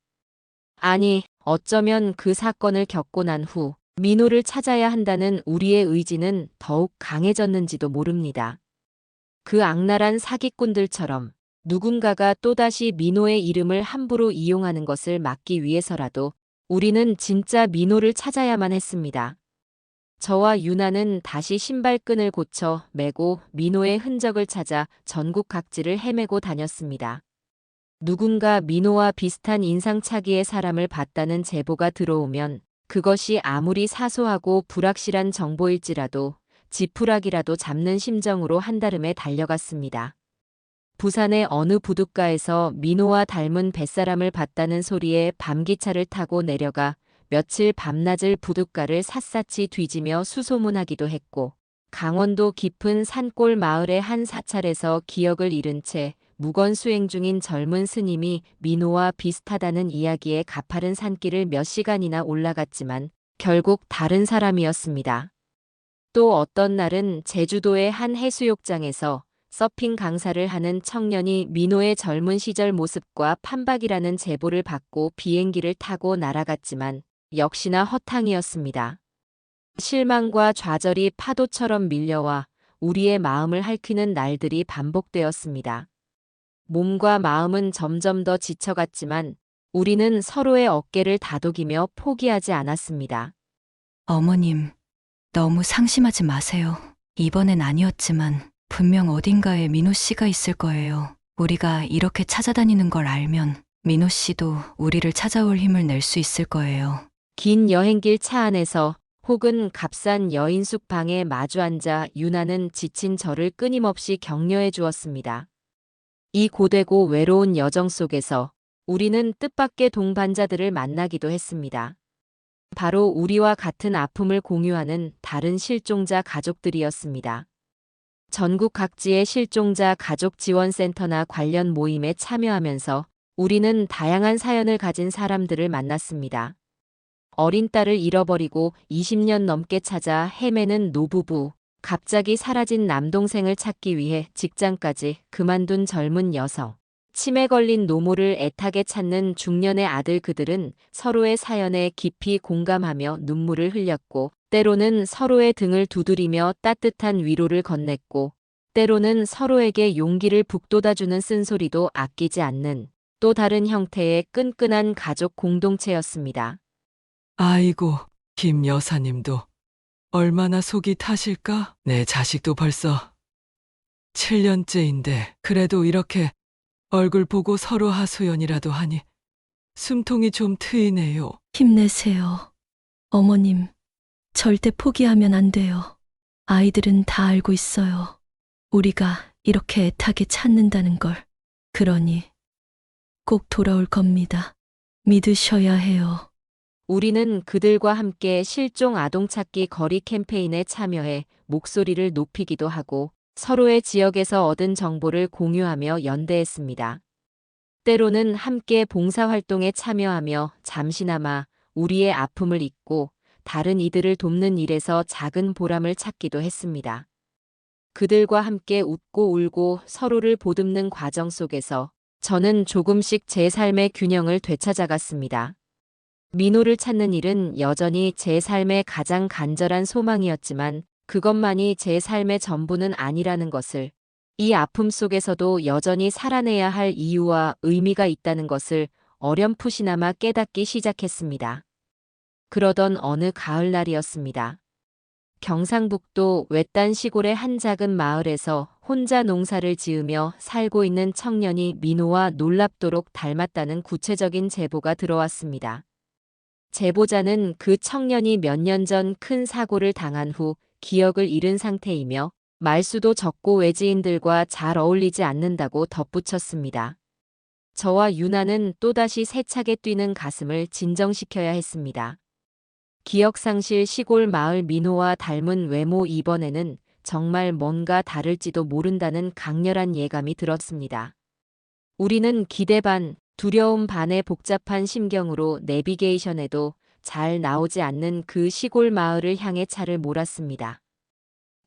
아니, 어쩌면 그 사건을 겪고 난 후 민호를 찾아야 한다는 우리의 의지는 더욱 강해졌는지도 모릅니다. 그 악랄한 사기꾼들처럼 누군가가 또다시 민호의 이름을 함부로 이용하는 것을 막기 위해서라도 우리는 진짜 민호를 찾아야만 했습니다. 저와 유나는 다시 신발끈을 고쳐 매고 민호의 흔적을 찾아 전국 각지를 헤매고 다녔습니다. 누군가 민호와 비슷한 인상착의의 사람을 봤다는 제보가 들어오면 그것이 아무리 사소하고 불확실한 정보일지라도 지푸라기라도 잡는 심정으로 한달음에 달려갔습니다. 부산의 어느 부둣가에서 민호와 닮은 뱃사람을 봤다는 소리에 밤기차를 타고 내려가 며칠 밤낮을 부둣가를 샅샅이 뒤지며 수소문하기도 했고, 강원도 깊은 산골 마을의 한 사찰에서 기억을 잃은 채 무건 수행 중인 젊은 스님이 민호와 비슷하다는 이야기에 가파른 산길을 몇 시간이나 올라갔지만 결국 다른 사람이었습니다. 또 어떤 날은 제주도의 한 해수욕장에서 서핑 강사를 하는 청년이 민호의 젊은 시절 모습과 판박이라는 제보를 받고 비행기를 타고 날아갔지만 역시나 허탕이었습니다. 실망과 좌절이 파도처럼 밀려와 우리의 마음을 핥히는 날들이 반복되었습니다. 몸과 마음은 점점 더 지쳐갔지만 우리는 서로의 어깨를 다독이며 포기하지 않았습니다. 어머님, 너무 상심하지 마세요. 이번엔 아니었지만 분명 어딘가에 민호 씨가 있을 거예요. 우리가 이렇게 찾아다니는 걸 알면 민호 씨도 우리를 찾아올 힘을 낼 수 있을 거예요. 긴 여행길 차 안에서 혹은 값싼 여인숙 방에 마주 앉아 유나는 지친 저를 끊임없이 격려해 주었습니다. 이 고되고 외로운 여정 속에서 우리는 뜻밖의 동반자들을 만나기도 했습니다. 바로 우리와 같은 아픔을 공유하는 다른 실종자 가족들이었습니다. 전국 각지의 실종자 가족 지원센터나 관련 모임에 참여하면서 우리는 다양한 사연을 가진 사람들을 만났습니다. 어린 딸을 잃어버리고 20년 넘게 찾아 헤매는 노부부, 갑자기 사라진 남동생을 찾기 위해 직장까지 그만둔 젊은 여성, 치매 걸린 노모를 애타게 찾는 중년의 아들, 그들은 서로의 사연에 깊이 공감하며 눈물을 흘렸고, 때로는 서로의 등을 두드리며 따뜻한 위로를 건넸고, 때로는 서로에게 용기를 북돋아주는 쓴소리도 아끼지 않는 또 다른 형태의 끈끈한 가족 공동체였습니다. 아이고, 김 여사님도 얼마나 속이 타실까? 내 자식도 벌써 7년째인데 그래도 이렇게 얼굴 보고 서로 하소연이라도 하니 숨통이 좀 트이네요. 힘내세요. 어머님, 절대 포기하면 안 돼요. 아이들은 다 알고 있어요. 우리가 이렇게 애타게 찾는다는 걸. 그러니 꼭 돌아올 겁니다. 믿으셔야 해요. 우리는 그들과 함께 실종 아동 찾기 거리 캠페인에 참여해 목소리를 높이기도 하고 서로의 지역에서 얻은 정보를 공유하며 연대했습니다. 때로는 함께 봉사활동에 참여하며 잠시나마 우리의 아픔을 잊고 다른 이들을 돕는 일에서 작은 보람을 찾기도 했습니다. 그들과 함께 웃고 울고 서로를 보듬는 과정 속에서 저는 조금씩 제 삶의 균형을 되찾아갔습니다. 민호를 찾는 일은 여전히 제 삶의 가장 간절한 소망이었지만 그것만이 제 삶의 전부는 아니라는 것을, 이 아픔 속에서도 여전히 살아내야 할 이유와 의미가 있다는 것을 어렴풋이나마 깨닫기 시작했습니다. 그러던 어느 가을날이었습니다. 경상북도 외딴 시골의 한 작은 마을에서 혼자 농사를 지으며 살고 있는 청년이 민호와 놀랍도록 닮았다는 구체적인 제보가 들어왔습니다. 제보자는 그 청년이 몇 년 전 큰 사고를 당한 후 기억을 잃은 상태이며 말수도 적고 외지인들과 잘 어울리지 않는다고 덧붙였습니다. 저와 유나는 또다시 세차게 뛰는 가슴을 진정시켜야 했습니다. 기억상실 시골 마을 민호와 닮은 외모, 이번에는 정말 뭔가 다를지도 모른다는 강렬한 예감이 들었습니다. 우리는 기대 반, 두려움 반의 복잡한 심경으로 내비게이션에도 잘 나오지 않는 그 시골 마을을 향해 차를 몰았습니다.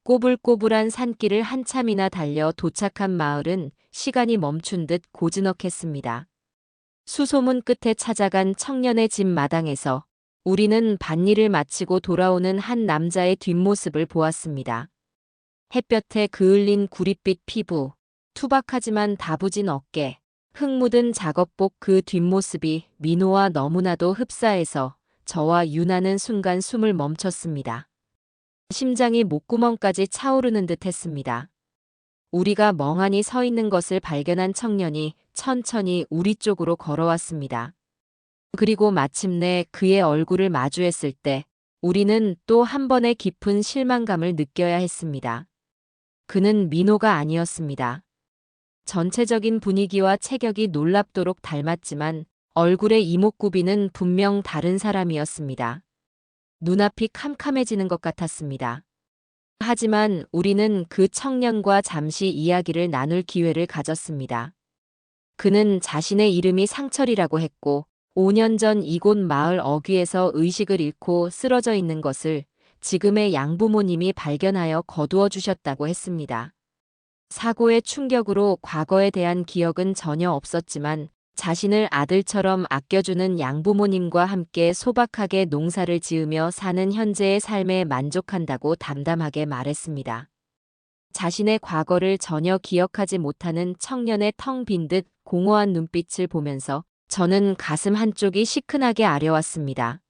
꼬불꼬불한 산길을 한참이나 달려 도착한 마을은 시간이 멈춘 듯 고즈넉했습니다. 수소문 끝에 찾아간 청년의 집 마당에서 우리는 밭일을 마치고 돌아오는 한 남자의 뒷모습을 보았습니다. 햇볕에 그을린 구릿빛 피부, 투박하지만 다부진 어깨, 흙 묻은 작업복, 그 뒷모습이 민호와 너무나도 흡사해서 저와 유나는 순간 숨을 멈췄습니다. 심장이 목구멍까지 차오르는 듯 했습니다. 우리가 멍하니 서 있는 것을 발견한 청년이 천천히 우리 쪽으로 걸어왔습니다. 그리고 마침내 그의 얼굴을 마주했을 때 우리는 또 한 번의 깊은 실망감을 느껴야 했습니다. 그는 민호가 아니었습니다. 전체적인 분위기와 체격이 놀랍도록 닮았지만 얼굴의 이목구비는 분명 다른 사람이었습니다. 눈앞이 캄캄해지는 것 같았습니다. 하지만 우리는 그 청년과 잠시 이야기를 나눌 기회를 가졌습니다. 그는 자신의 이름이 상철이라고 했고 5년 전 이곳 마을 어귀에서 의식을 잃고 쓰러져 있는 것을 지금의 양부모님이 발견하여 거두어 주셨다고 했습니다. 사고의 충격으로 과거에 대한 기억은 전혀 없었지만 자신을 아들처럼 아껴주는 양부모님과 함께 소박하게 농사를 지으며 사는 현재의 삶에 만족한다고 담담하게 말했습니다. 자신의 과거를 전혀 기억하지 못하는 청년의 텅 빈 듯 공허한 눈빛을 보면서 저는 가슴 한쪽이 시큰하게 아려왔습니다.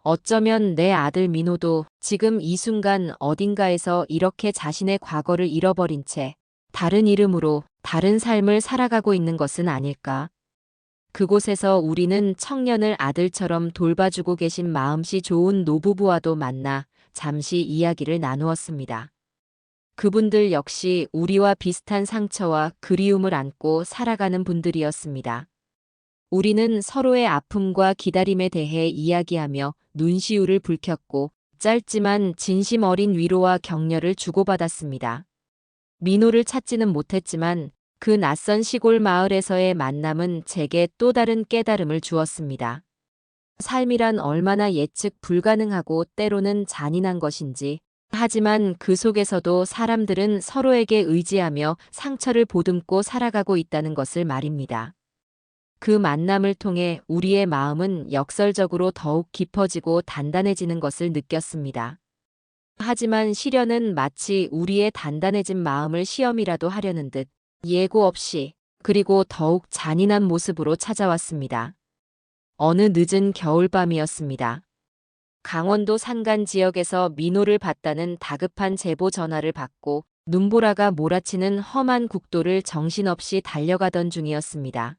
어쩌면 내 아들 민호도 지금 이 순간 어딘가에서 이렇게 자신의 과거를 잃어버린 채 다른 이름으로 다른 삶을 살아가고 있는 것은 아닐까. 그곳에서 우리는 청년을 아들처럼 돌봐주고 계신 마음씨 좋은 노부부와도 만나 잠시 이야기를 나누었습니다. 그분들 역시 우리와 비슷한 상처와 그리움을 안고 살아가는 분들이었습니다. 우리는 서로의 아픔과 기다림에 대해 이야기하며 눈시울을 붉혔고 짧지만 진심 어린 위로와 격려를 주고받았습니다. 민호를 찾지는 못했지만 그 낯선 시골 마을에서의 만남은 제게 또 다른 깨달음을 주었습니다. 삶이란 얼마나 예측 불가능하고 때로는 잔인한 것인지, 하지만 그 속에서도 사람들은 서로에게 의지하며 상처를 보듬고 살아가고 있다는 것을 말입니다. 그 만남을 통해 우리의 마음은 역설적으로 더욱 깊어지고 단단해지는 것을 느꼈습니다. 하지만 시련은 마치 우리의 단단해진 마음을 시험이라도 하려는 듯 예고 없이 그리고 더욱 잔인한 모습으로 찾아왔습니다. 어느 늦은 겨울밤이었습니다. 강원도 산간 지역에서 민호를 봤다는 다급한 제보 전화를 받고 눈보라가 몰아치는 험한 국도를 정신없이 달려가던 중이었습니다.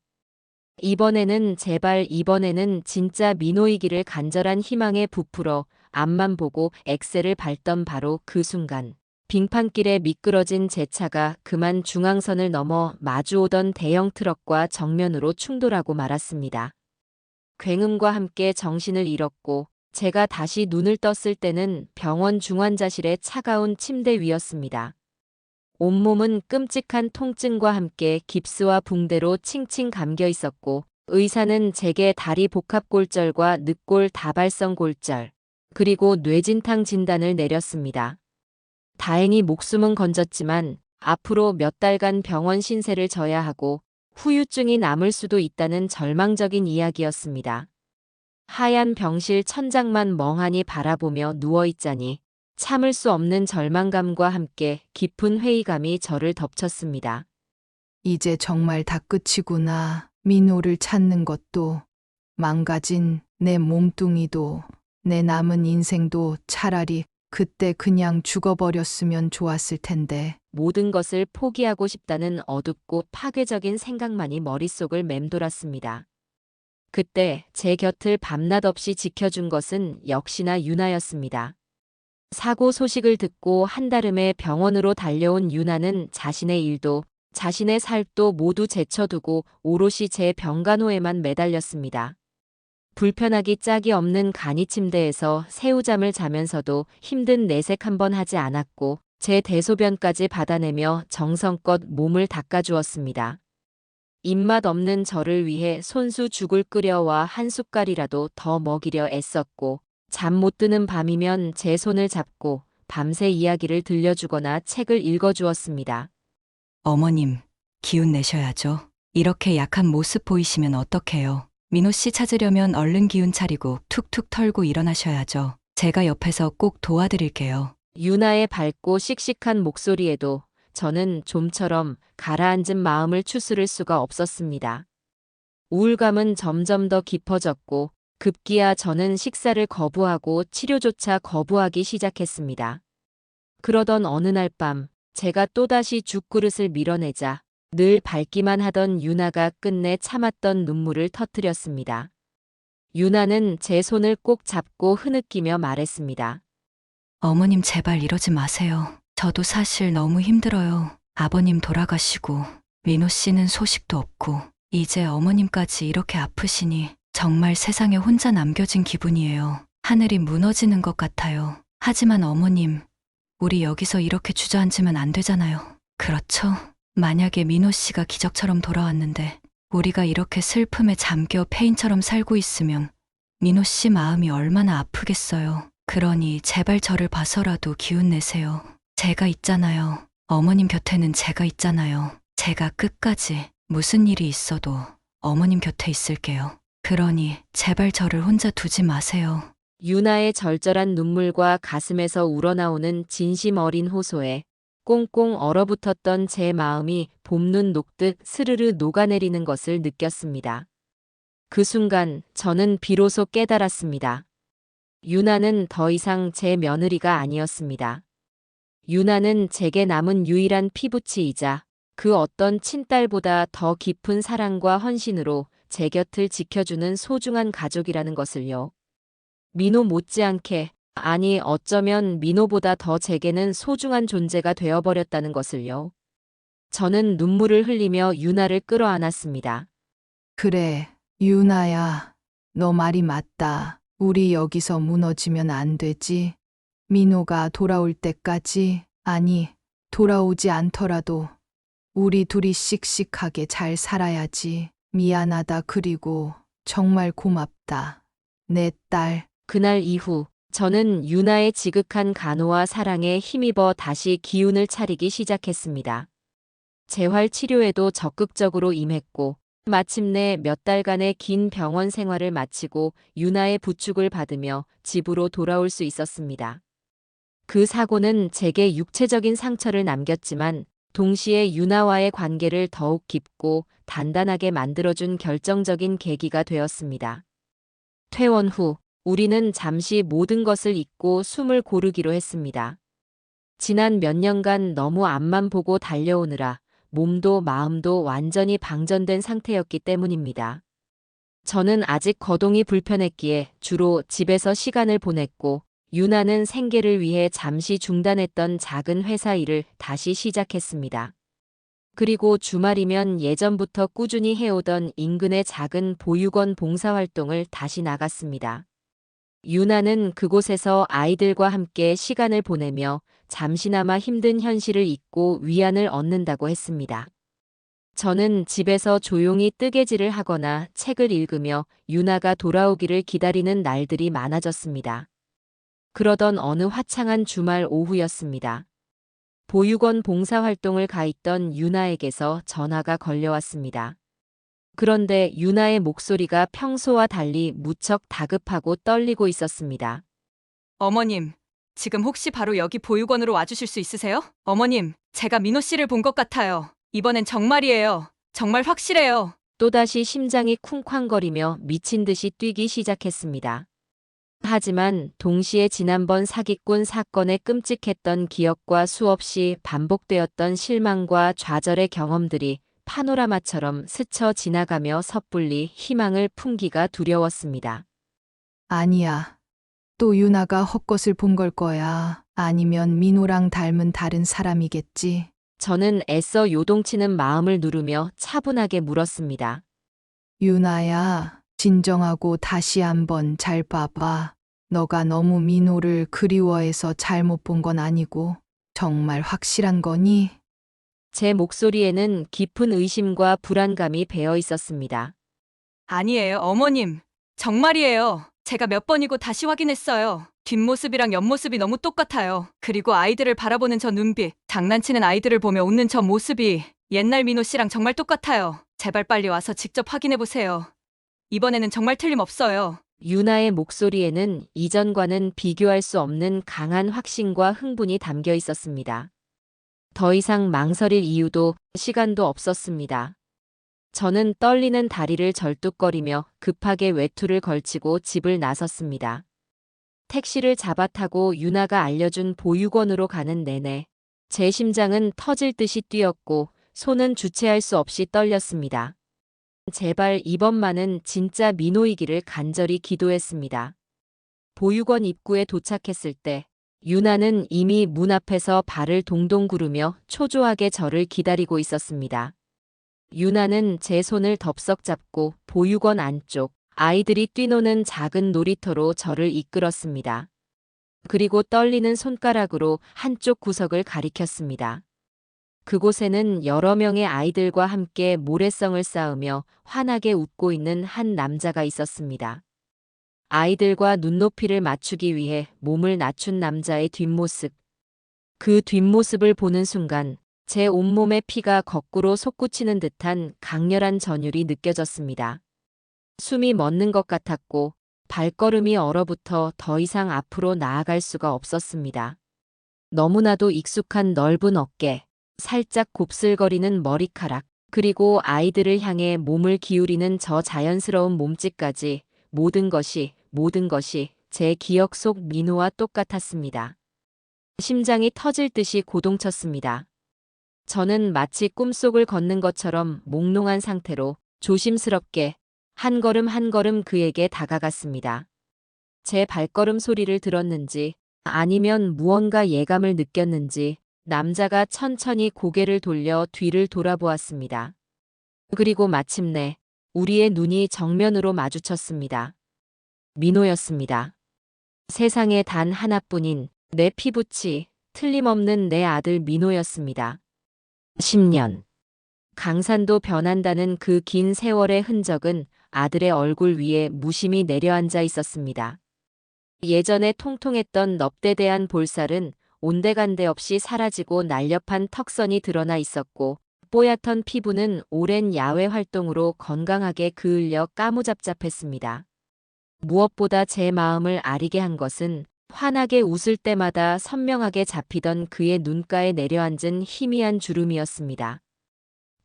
이번에는 진짜 민호이기를 간절한 희망에 부풀어 앞만 보고 엑셀을 밟던 바로 그 순간 빙판길에 미끄러진 제 차가 그만 중앙선을 넘어 마주오던 대형 트럭과 정면으로 충돌하고 말았습니다. 굉음과 함께 정신을 잃었고 제가 다시 눈을 떴을 때는 병원 중환자실의 차가운 침대 위였습니다. 온몸은 끔찍한 통증과 함께 깁스와 붕대로 칭칭 감겨 있었고 의사는 제게 다리 복합골절과 늑골 다발성 골절 그리고 뇌진탕 진단을 내렸습니다. 다행히 목숨은 건졌지만 앞으로 몇 달간 병원 신세를 져야 하고 후유증이 남을 수도 있다는 절망적인 이야기였습니다. 하얀 병실 천장만 멍하니 바라보며 누워있자니 참을 수 없는 절망감과 함께 깊은 회의감이 저를 덮쳤습니다. 이제 정말 다 끝이구나. 민호를 찾는 것도, 망가진 내 몸뚱이도, 내 남은 인생도 차라리 그때 그냥 죽어버렸으면 좋았을 텐데. 모든 것을 포기하고 싶다는 어둡고 파괴적인 생각만이 머릿속을 맴돌았습니다. 그때 제 곁을 밤낮 없이 지켜준 것은 역시나 유나였습니다. 사고 소식을 듣고 한달음에 병원으로 달려온 유나는 자신의 일도 자신의 삶도 모두 제쳐두고 오롯이 제 병간호에만 매달렸습니다. 불편하기 짝이 없는 간이 침대에서 새우잠을 자면서도 힘든 내색 한 번 하지 않았고 제 대소변까지 받아내며 정성껏 몸을 닦아주었습니다. 입맛 없는 저를 위해 손수 죽을 끓여와 한 숟갈이라도 더 먹이려 애썼고 잠 못 드는 밤이면 제 손을 잡고 밤새 이야기를 들려주거나 책을 읽어주었습니다. 어머님, 기운 내셔야죠. 이렇게 약한 모습 보이시면 어떡해요. 민호 씨 찾으려면 얼른 기운 차리고 툭툭 털고 일어나셔야죠. 제가 옆에서 꼭 도와드릴게요. 유나의 밝고 씩씩한 목소리에도 저는 좀처럼 가라앉은 마음을 추스를 수가 없었습니다. 우울감은 점점 더 깊어졌고 급기야 저는 식사를 거부하고 치료조차 거부하기 시작했습니다. 그러던 어느 날 밤 제가 또다시 죽그릇을 밀어내자 늘 밝기만 하던 유나가 끝내 참았던 눈물을 터뜨렸습니다. 유나는 제 손을 꼭 잡고 흐느끼며 말했습니다. 어머님 제발 이러지 마세요. 저도 사실 너무 힘들어요. 아버님 돌아가시고 민호 씨는 소식도 없고 이제 어머님까지 이렇게 아프시니 정말 세상에 혼자 남겨진 기분이에요. 하늘이 무너지는 것 같아요. 하지만 어머님, 우리 여기서 이렇게 주저앉으면 안 되잖아요. 그렇죠? 만약에 민호 씨가 기적처럼 돌아왔는데 우리가 이렇게 슬픔에 잠겨 폐인처럼 살고 있으면 민호 씨 마음이 얼마나 아프겠어요. 그러니 제발 저를 봐서라도 기운 내세요. 제가 있잖아요. 어머님 곁에는 제가 있잖아요. 제가 끝까지 무슨 일이 있어도 어머님 곁에 있을게요. 그러니 제발 저를 혼자 두지 마세요. 유나의 절절한 눈물과 가슴에서 우러나오는 진심 어린 호소에 꽁꽁 얼어붙었던 제 마음이 봄눈 녹듯 스르르 녹아내리는 것을 느꼈습니다. 그 순간 저는 비로소 깨달았습니다. 유나는 더 이상 제 며느리가 아니었습니다. 유나는 제게 남은 유일한 피부치이자 그 어떤 친딸보다 더 깊은 사랑과 헌신으로 제 곁을 지켜주는 소중한 가족이라는 것을요. 민호 못지않게, 아니 어쩌면 민호보다 더 제게는 소중한 존재가 되어버렸다는 것을요. 저는 눈물을 흘리며 유나를 끌어안았습니다. 그래, 유나야. 너 말이 맞다. 우리 여기서 무너지면 안 되지. 민호가 돌아올 때까지, 아니, 돌아오지 않더라도 우리 둘이 씩씩하게 잘 살아야지. 미안하다. 그리고 정말 고맙다. 내 딸. 그날 이후 저는 유나의 지극한 간호와 사랑에 힘입어 다시 기운을 차리기 시작했습니다. 재활 치료에도 적극적으로 임했고 마침내 몇 달간의 긴 병원 생활을 마치고 유나의 부축을 받으며 집으로 돌아올 수 있었습니다. 그 사고는 제게 육체적인 상처를 남겼지만 동시에 유나와의 관계를 더욱 깊고 단단하게 만들어준 결정적인 계기가 되었습니다. 퇴원 후 우리는 잠시 모든 것을 잊고 숨을 고르기로 했습니다. 지난 몇 년간 너무 앞만 보고 달려오느라 몸도 마음도 완전히 방전된 상태였기 때문입니다. 저는 아직 거동이 불편했기에 주로 집에서 시간을 보냈고 유나는 생계를 위해 잠시 중단했던 작은 회사 일을 다시 시작했습니다. 그리고 주말이면 예전부터 꾸준히 해오던 인근의 작은 보육원 봉사활동을 다시 나갔습니다. 유나는 그곳에서 아이들과 함께 시간을 보내며 잠시나마 힘든 현실을 잊고 위안을 얻는다고 했습니다. 저는 집에서 조용히 뜨개질을 하거나 책을 읽으며 유나가 돌아오기를 기다리는 날들이 많아졌습니다. 그러던 어느 화창한 주말 오후였습니다. 보육원 봉사활동을 가 있던 유나에게서 전화가 걸려왔습니다. 그런데 유나의 목소리가 평소와 달리 무척 다급하고 떨리고 있었습니다. 어머님, 지금 혹시 바로 여기 보육원으로 와주실 수 있으세요? 어머님, 제가 민호 씨를 본 것 같아요. 이번엔 정말이에요. 정말 확실해요. 또다시 심장이 쿵쾅거리며 미친 듯이 뛰기 시작했습니다. 하지만 동시에 지난번 사기꾼 사건의 끔찍했던 기억과 수없이 반복되었던 실망과 좌절의 경험들이 파노라마처럼 스쳐 지나가며 섣불리 희망을 품기가 두려웠습니다. 아니야. 또 유나가 헛것을 본 걸 거야. 아니면 민호랑 닮은 다른 사람이겠지. 저는 애써 요동치는 마음을 누르며 차분하게 물었습니다. 유나야, 진정하고 다시 한번 잘 봐봐. 너가 너무 민호를 그리워해서 잘못 본 건 아니고 정말 확실한 거니? 제 목소리에는 깊은 의심과 불안감이 배어 있었습니다. 아니에요, 어머님. 정말이에요. 제가 몇 번이고 다시 확인했어요. 뒷모습이랑 옆모습이 너무 똑같아요. 그리고 아이들을 바라보는 저 눈빛, 장난치는 아이들을 보며 웃는 저 모습이 옛날 민호 씨랑 정말 똑같아요. 제발 빨리 와서 직접 확인해보세요. 이번에는 정말 틀림없어요. 유나의 목소리에는 이전과는 비교할 수 없는 강한 확신과 흥분이 담겨 있었습니다. 더 이상 망설일 이유도 시간도 없었습니다. 저는 떨리는 다리를 절뚝거리며 급하게 외투를 걸치고 집을 나섰습니다. 택시를 잡아 타고 유나가 알려준 보육원으로 가는 내내 제 심장은 터질 듯이 뛰었고 손은 주체할 수 없이 떨렸습니다. 제발 이번만은 진짜 민호이기를 간절히 기도했습니다. 보육원 입구에 도착했을 때 유나는 이미 문 앞에서 발을 동동 구르며 초조하게 저를 기다리고 있었습니다. 유나는 제 손을 덥석 잡고 보육원 안쪽 아이들이 뛰노는 작은 놀이터로 저를 이끌었습니다. 그리고 떨리는 손가락으로 한쪽 구석을 가리켰습니다. 그곳에는 여러 명의 아이들과 함께 모래성을 쌓으며 환하게 웃고 있는 한 남자가 있었습니다. 아이들과 눈높이를 맞추기 위해 몸을 낮춘 남자의 뒷모습. 그 뒷모습을 보는 순간 제 온몸의 피가 거꾸로 솟구치는 듯한 강렬한 전율이 느껴졌습니다. 숨이 멎는 것 같았고 발걸음이 얼어붙어 더 이상 앞으로 나아갈 수가 없었습니다. 너무나도 익숙한 넓은 어깨, 살짝 곱슬거리는 머리카락, 그리고 아이들을 향해 몸을 기울이는 저 자연스러운 몸짓까지 모든 것이 제 기억 속 민호와 똑같았습니다. 심장이 터질 듯이 고동쳤습니다. 저는 마치 꿈속을 걷는 것처럼 몽롱한 상태로 조심스럽게 한 걸음 한 걸음 그에게 다가갔습니다. 제 발걸음 소리를 들었는지 아니면 무언가 예감을 느꼈는지 남자가 천천히 고개를 돌려 뒤를 돌아보았습니다. 그리고 마침내 우리의 눈이 정면으로 마주쳤습니다. 민호였습니다. 세상에 단 하나뿐인 내 피부치, 틀림없는 내 아들 민호였습니다. 10년. 강산도 변한다는 그 긴 세월의 흔적은 아들의 얼굴 위에 무심히 내려앉아 있었습니다. 예전에 통통했던 넙대대한 볼살은 온데간데 없이 사라지고 날렵한 턱선이 드러나 있었고 뽀얗던 피부는 오랜 야외 활동으로 건강하게 그을려 까무잡잡했습니다. 무엇보다 제 마음을 아리게 한 것은 환하게 웃을 때마다 선명하게 잡히던 그의 눈가에 내려앉은 희미한 주름이었습니다.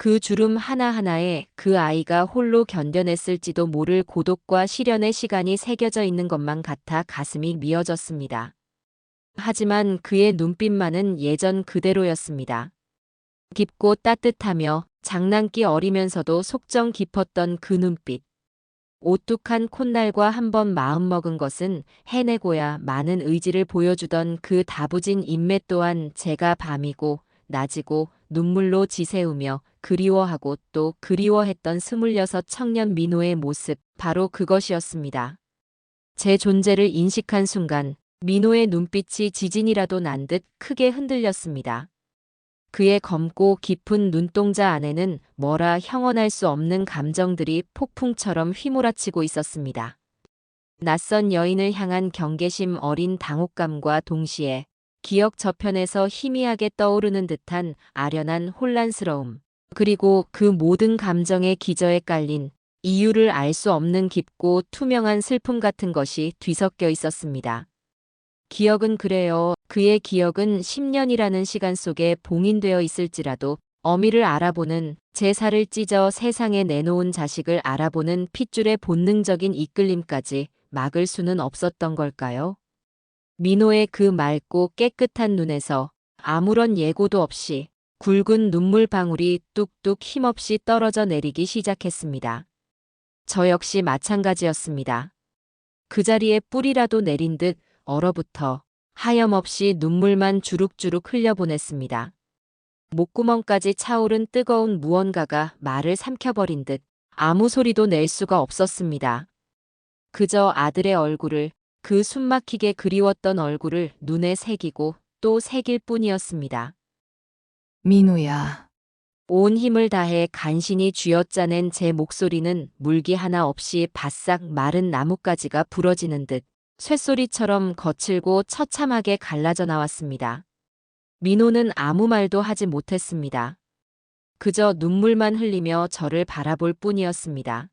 그 주름 하나하나에 그 아이가 홀로 견뎌냈을지도 모를 고독과 시련의 시간이 새겨져 있는 것만 같아 가슴이 미어졌습니다. 하지만 그의 눈빛만은 예전 그대로였습니다. 깊고 따뜻하며 장난기 어리면서도 속정 깊었던 그 눈빛. 오뚝한 콧날과 한번 마음먹은 것은 해내고야 많은 의지를 보여주던 그 다부진 인매 또한 제가 밤이고 낮이고 눈물로 지새우며 그리워하고 또 그리워했던 26 청년 민호의 모습, 바로 그것이었습니다. 제 존재를 인식한 순간 민호의 눈빛이 지진이라도 난 듯 크게 흔들렸습니다. 그의 검고 깊은 눈동자 안에는 뭐라 형언할 수 없는 감정들이 폭풍처럼 휘몰아치고 있었습니다. 낯선 여인을 향한 경계심 어린 당혹감과 동시에 기억 저편에서 희미하게 떠오르는 듯한 아련한 혼란스러움, 그리고 그 모든 감정의 기저에 깔린 이유를 알 수 없는 깊고 투명한 슬픔 같은 것이 뒤섞여 있었습니다. 기억은 그래요. 그의 기억은 10년이라는 시간 속에 봉인되어 있을지라도 어미를 알아보는, 제사를 찢어 세상에 내놓은 자식을 알아보는 핏줄의 본능적인 이끌림까지 막을 수는 없었던 걸까요? 민호의 그 맑고 깨끗한 눈에서 아무런 예고도 없이 굵은 눈물 방울이 뚝뚝 힘없이 떨어져 내리기 시작했습니다. 저 역시 마찬가지였습니다. 그 자리에 뿌리라도 내린 듯 얼어붙어 하염없이 눈물만 주룩주룩 흘려보냈습니다. 목구멍까지 차오른 뜨거운 무언가가 말을 삼켜버린 듯 아무 소리도 낼 수가 없었습니다. 그저 아들의 얼굴을, 그 숨막히게 그리웠던 얼굴을 눈에 새기고 또 새길 뿐이었습니다. 민우야, 온 힘을 다해 간신히 쥐어짜낸 제 목소리는 물기 하나 없이 바싹 마른 나뭇가지가 부러지는 듯 쇳소리처럼 거칠고 처참하게 갈라져 나왔습니다. 민호는 아무 말도 하지 못했습니다. 그저 눈물만 흘리며 저를 바라볼 뿐이었습니다.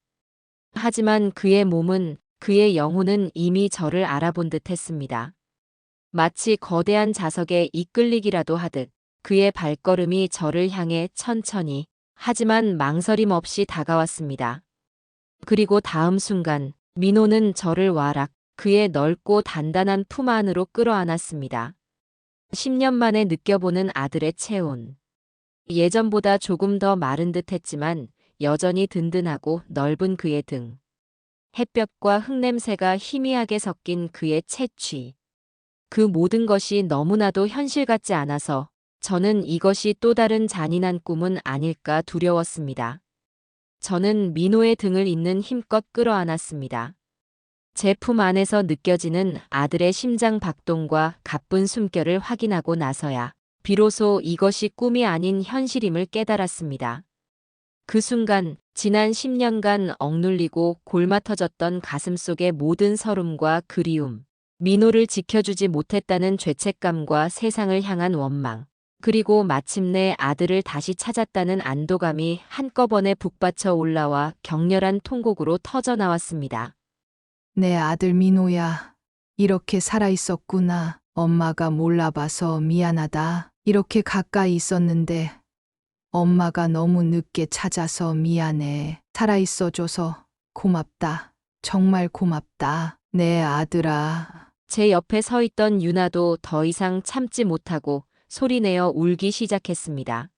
하지만 그의 몸은, 그의 영혼은 이미 저를 알아본 듯 했습니다. 마치 거대한 자석에 이끌리기라도 하듯 그의 발걸음이 저를 향해 천천히, 하지만 망설임 없이 다가왔습니다. 그리고 다음 순간 민호는 저를 와락, 그의 넓고 단단한 품 안으로 끌어안았습니다. 10년 만에 느껴보는 아들의 체온. 예전보다 조금 더 마른 듯 했지만 여전히 든든하고 넓은 그의 등. 햇볕과 흙냄새가 희미하게 섞인 그의 채취. 그 모든 것이 너무나도 현실 같지 않아서 저는 이것이 또 다른 잔인한 꿈은 아닐까 두려웠습니다. 저는 민호의 등을 잇는 힘껏 끌어안았습니다. 제 품 안에서 느껴지는 아들의 심장 박동과 가쁜 숨결을 확인하고 나서야 비로소 이것이 꿈이 아닌 현실임을 깨달았습니다. 그 순간 지난 10년간 억눌리고 골마터졌던 가슴 속의 모든 서름과 그리움, 민호를 지켜주지 못했다는 죄책감과 세상을 향한 원망, 그리고 마침내 아들을 다시 찾았다는 안도감이 한꺼번에 북받쳐 올라와 격렬한 통곡으로 터져나왔습니다. 내 아들 민호야. 이렇게 살아있었구나. 엄마가 몰라봐서 미안하다. 이렇게 가까이 있었는데 엄마가 너무 늦게 찾아서 미안해. 살아있어줘서 고맙다. 정말 고맙다. 내 아들아. 제 옆에 서 있던 유나도 더 이상 참지 못하고 소리내어 울기 시작했습니다.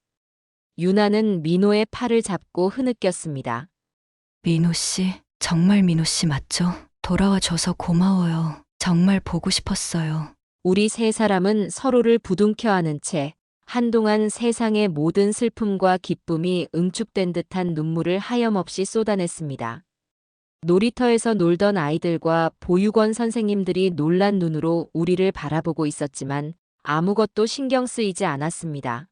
유나는 민호의 팔을 잡고 흐느꼈습니다. 민호 씨, 정말 민호 씨 맞죠? 돌아와줘서 고마워요. 정말 보고 싶었어요. 우리 세 사람은 서로를 부둥켜 안은 채 한동안 세상의 모든 슬픔과 기쁨이 응축된 듯한 눈물을 하염없이 쏟아냈습니다. 놀이터에서 놀던 아이들과 보육원 선생님들이 놀란 눈으로 우리를 바라보고 있었지만 아무것도 신경 쓰이지 않았습니다.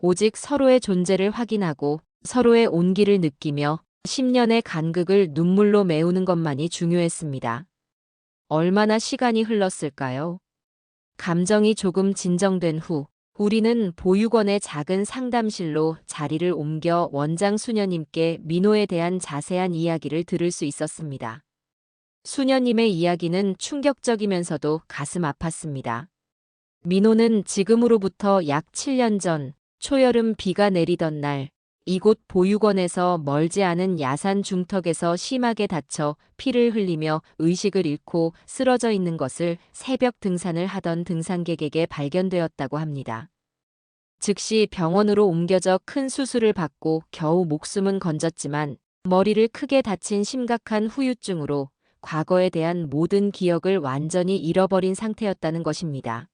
오직 서로의 존재를 확인하고 서로의 온기를 느끼며 10년의 간극을 눈물로 메우는 것만이 중요했습니다. 얼마나 시간이 흘렀을까요? 감정이 조금 진정된 후 우리는 보육원의 작은 상담실로 자리를 옮겨 원장 수녀님께 민호에 대한 자세한 이야기를 들을 수 있었습니다. 수녀님의 이야기는 충격적이면서도 가슴 아팠습니다. 민호는 지금으로부터 약 7년 전 초여름 비가 내리던 날 이곳 보육원에서 멀지 않은 야산 중턱에서 심하게 다쳐 피를 흘리며 의식을 잃고 쓰러져 있는 것을 새벽 등산을 하던 등산객에게 발견되었다고 합니다. 즉시 병원으로 옮겨져 큰 수술을 받고 겨우 목숨은 건졌지만 머리를 크게 다친 심각한 후유증으로 과거에 대한 모든 기억을 완전히 잃어버린 상태였다는 것입니다.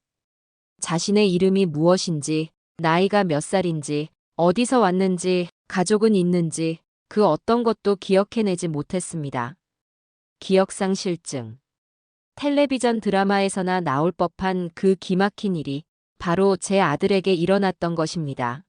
자신의 이름이 무엇인지, 나이가 몇 살인지, 어디서 왔는지, 가족은 있는지 그 어떤 것도 기억해내지 못했습니다. 기억상실증. 텔레비전 드라마에서나 나올 법한 그 기막힌 일이 바로 제 아들에게 일어났던 것입니다.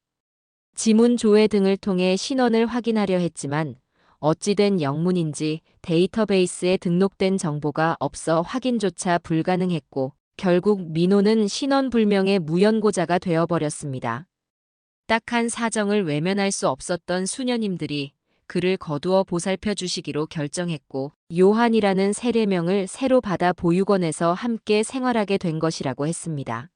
지문 조회 등을 통해 신원을 확인하려 했지만 어찌된 영문인지 데이터베이스에 등록된 정보가 없어 확인조차 불가능했고 결국 민호는 신원불명의 무연고자가 되어버렸습니다. 딱한 사정을 외면할 수 없었던 수녀님들이 그를 거두어 보살펴 주시기로 결정했고 요한이라는 세례명을 새로 받아 보육원에서 함께 생활하게 된 것이라고 했습니다.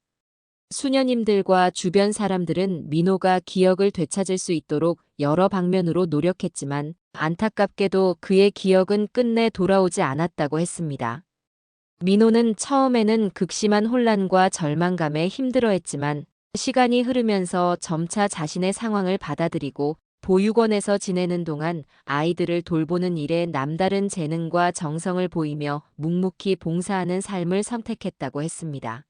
수녀님들과 주변 사람들은 민호가 기억을 되찾을 수 있도록 여러 방면으로 노력했지만 안타깝게도 그의 기억은 끝내 돌아오지 않았다고 했습니다. 민호는 처음에는 극심한 혼란과 절망감에 힘들어했지만 시간이 흐르면서 점차 자신의 상황을 받아들이고 보육원에서 지내는 동안 아이들을 돌보는 일에 남다른 재능과 정성을 보이며 묵묵히 봉사하는 삶을 선택했다고 했습니다.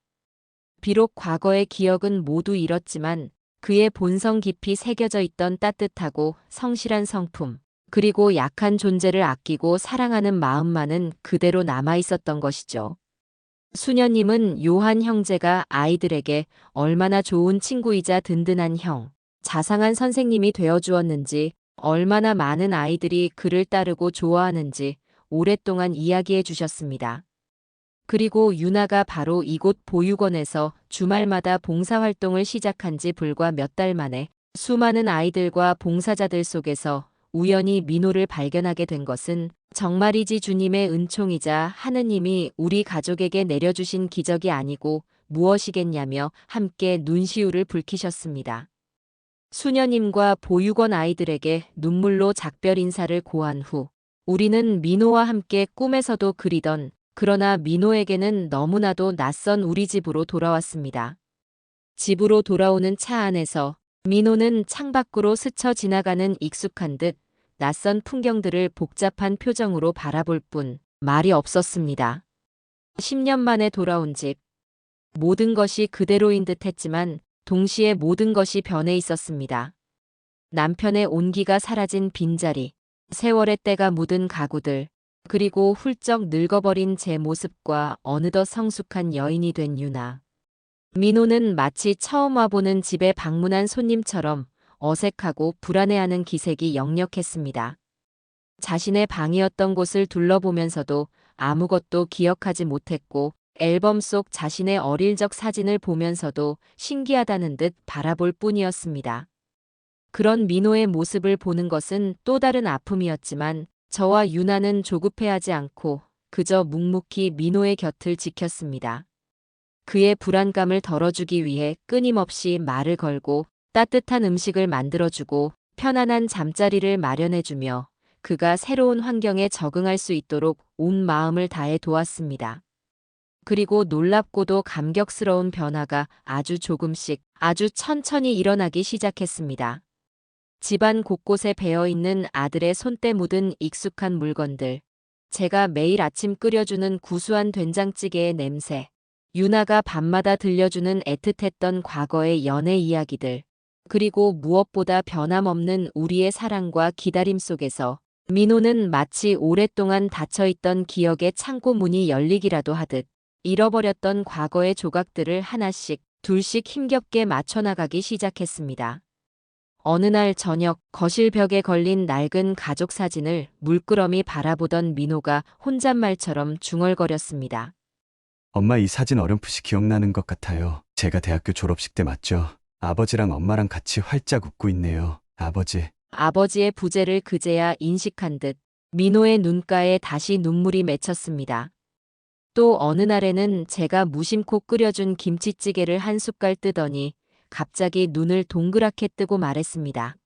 비록 과거의 기억은 모두 잃었지만 그의 본성 깊이 새겨져 있던 따뜻하고 성실한 성품, 그리고 약한 존재를 아끼고 사랑하는 마음만은 그대로 남아 있었던 것이죠. 수녀님은 요한 형제가 아이들에게 얼마나 좋은 친구이자 든든한 형, 자상한 선생님이 되어주었는지, 얼마나 많은 아이들이 그를 따르고 좋아하는지 오랫동안 이야기해 주셨습니다. 그리고 유나가 바로 이곳 보육원에서 주말마다 봉사활동을 시작한 지 불과 몇 달 만에 수많은 아이들과 봉사자들 속에서 우연히 민호를 발견하게 된 것은 정말이지 주님의 은총이자 하느님이 우리 가족에게 내려주신 기적이 아니고 무엇이겠냐며 함께 눈시울을 붉히셨습니다. 수녀님과 보육원 아이들에게 눈물로 작별 인사를 고한 후 우리는 민호와 함께 꿈에서도 그리던 그러나 민호에게는 너무나도 낯선 우리 집으로 돌아왔습니다. 집으로 돌아오는 차 안에서 민호는 창밖으로 스쳐 지나가는 익숙한 듯 낯선 풍경들을 복잡한 표정으로 바라볼 뿐 말이 없었습니다. 10년 만에 돌아온 집. 모든 것이 그대로인 듯 했지만 동시에 모든 것이 변해 있었습니다. 남편의 온기가 사라진 빈자리, 세월의 때가 묻은 가구들, 그리고 훌쩍 늙어버린 제 모습과 어느덧 성숙한 여인이 된 유나. 민호는 마치 처음 와보는 집에 방문한 손님처럼 어색하고 불안해하는 기색이 역력했습니다. 자신의 방이었던 곳을 둘러보면서도 아무것도 기억하지 못했고 앨범 속 자신의 어릴 적 사진을 보면서도 신기하다는 듯 바라볼 뿐이었습니다. 그런 민호의 모습을 보는 것은 또 다른 아픔이었지만 저와 유나는 조급해하지 않고 그저 묵묵히 민호의 곁을 지켰습니다. 그의 불안감을 덜어주기 위해 끊임없이 말을 걸고 따뜻한 음식을 만들어주고 편안한 잠자리를 마련해주며 그가 새로운 환경에 적응할 수 있도록 온 마음을 다해 도왔습니다. 그리고 놀랍고도 감격스러운 변화가 아주 조금씩, 아주 천천히 일어나기 시작했습니다. 집안 곳곳에 배어있는 아들의 손때 묻은 익숙한 물건들, 제가 매일 아침 끓여주는 구수한 된장찌개의 냄새, 유나가 밤마다 들려주는 애틋했던 과거의 연애 이야기들, 그리고 무엇보다 변함없는 우리의 사랑과 기다림 속에서 민호는 마치 오랫동안 닫혀있던 기억의 창고 문이 열리기라도 하듯 잃어버렸던 과거의 조각들을 하나씩 둘씩 힘겹게 맞춰나가기 시작했습니다. 어느 날 저녁 거실 벽에 걸린 낡은 가족 사진을 물끄러미 바라보던 민호가 혼잣말처럼 중얼거렸습니다. 엄마 이 사진 어렴풋이 기억나는 것 같아요. 제가 대학교 졸업식 때 맞죠? 아버지랑 엄마랑 같이 활짝 웃고 있네요. 아버지. 아버지의 부재를 그제야 인식한 듯 민호의 눈가에 다시 눈물이 맺혔습니다. 또 어느 날에는 제가 무심코 끓여준 김치찌개를 한 숟갈 뜨더니 갑자기 눈을 동그랗게 뜨고 말했습니다.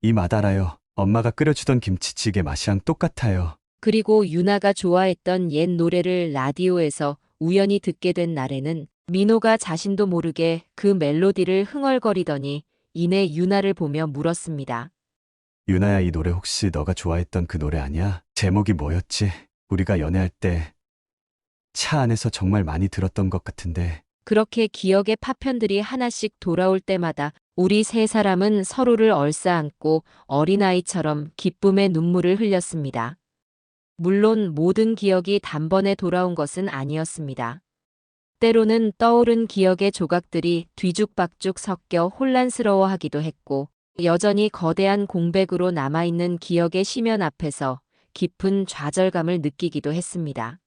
이 맛 알아요. 엄마가 끓여주던 김치찌개 맛이랑 똑같아요. 그리고 유나가 좋아했던 옛 노래를 라디오에서 우연히 듣게 된 날에는 민호가 자신도 모르게 그 멜로디를 흥얼거리더니 이내 유나를 보며 물었습니다. 유나야, 이 노래 혹시 너가 좋아했던 그 노래 아니야? 제목이 뭐였지? 우리가 연애할 때 차 안에서 정말 많이 들었던 것 같은데. 그렇게 기억의 파편들이 하나씩 돌아올 때마다 우리 세 사람은 서로를 얼싸안고 어린아이처럼 기쁨의 눈물을 흘렸습니다. 물론 모든 기억이 단번에 돌아온 것은 아니었습니다. 때로는 떠오른 기억의 조각들이 뒤죽박죽 섞여 혼란스러워하기도 했고, 여전히 거대한 공백으로 남아있는 기억의 심연 앞에서 깊은 좌절감을 느끼기도 했습니다.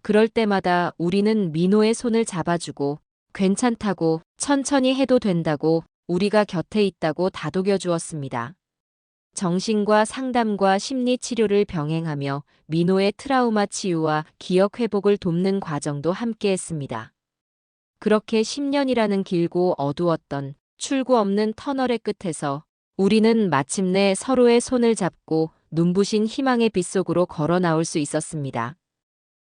그럴 때마다 우리는 민호의 손을 잡아주고 괜찮다고, 천천히 해도 된다고, 우리가 곁에 있다고 다독여 주었습니다. 정신과 상담과 심리 치료를 병행하며 민호의 트라우마 치유와 기억 회복을 돕는 과정도 함께 했습니다. 그렇게 10년이라는 길고 어두웠던 출구 없는 터널의 끝에서 우리는 마침내 서로의 손을 잡고 눈부신 희망의 빛 속으로 걸어 나올 수 있었습니다.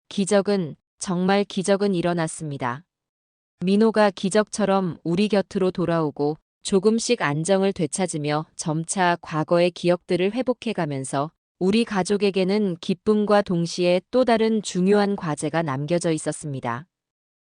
기적은, 정말 기적은 일어났습니다. 민호가 기적처럼 우리 곁으로 돌아오고 조금씩 안정을 되찾으며 점차 과거의 기억들을 회복해가면서 우리 가족에게는 기쁨과 동시에 또 다른 중요한 과제가 남겨져 있었습니다.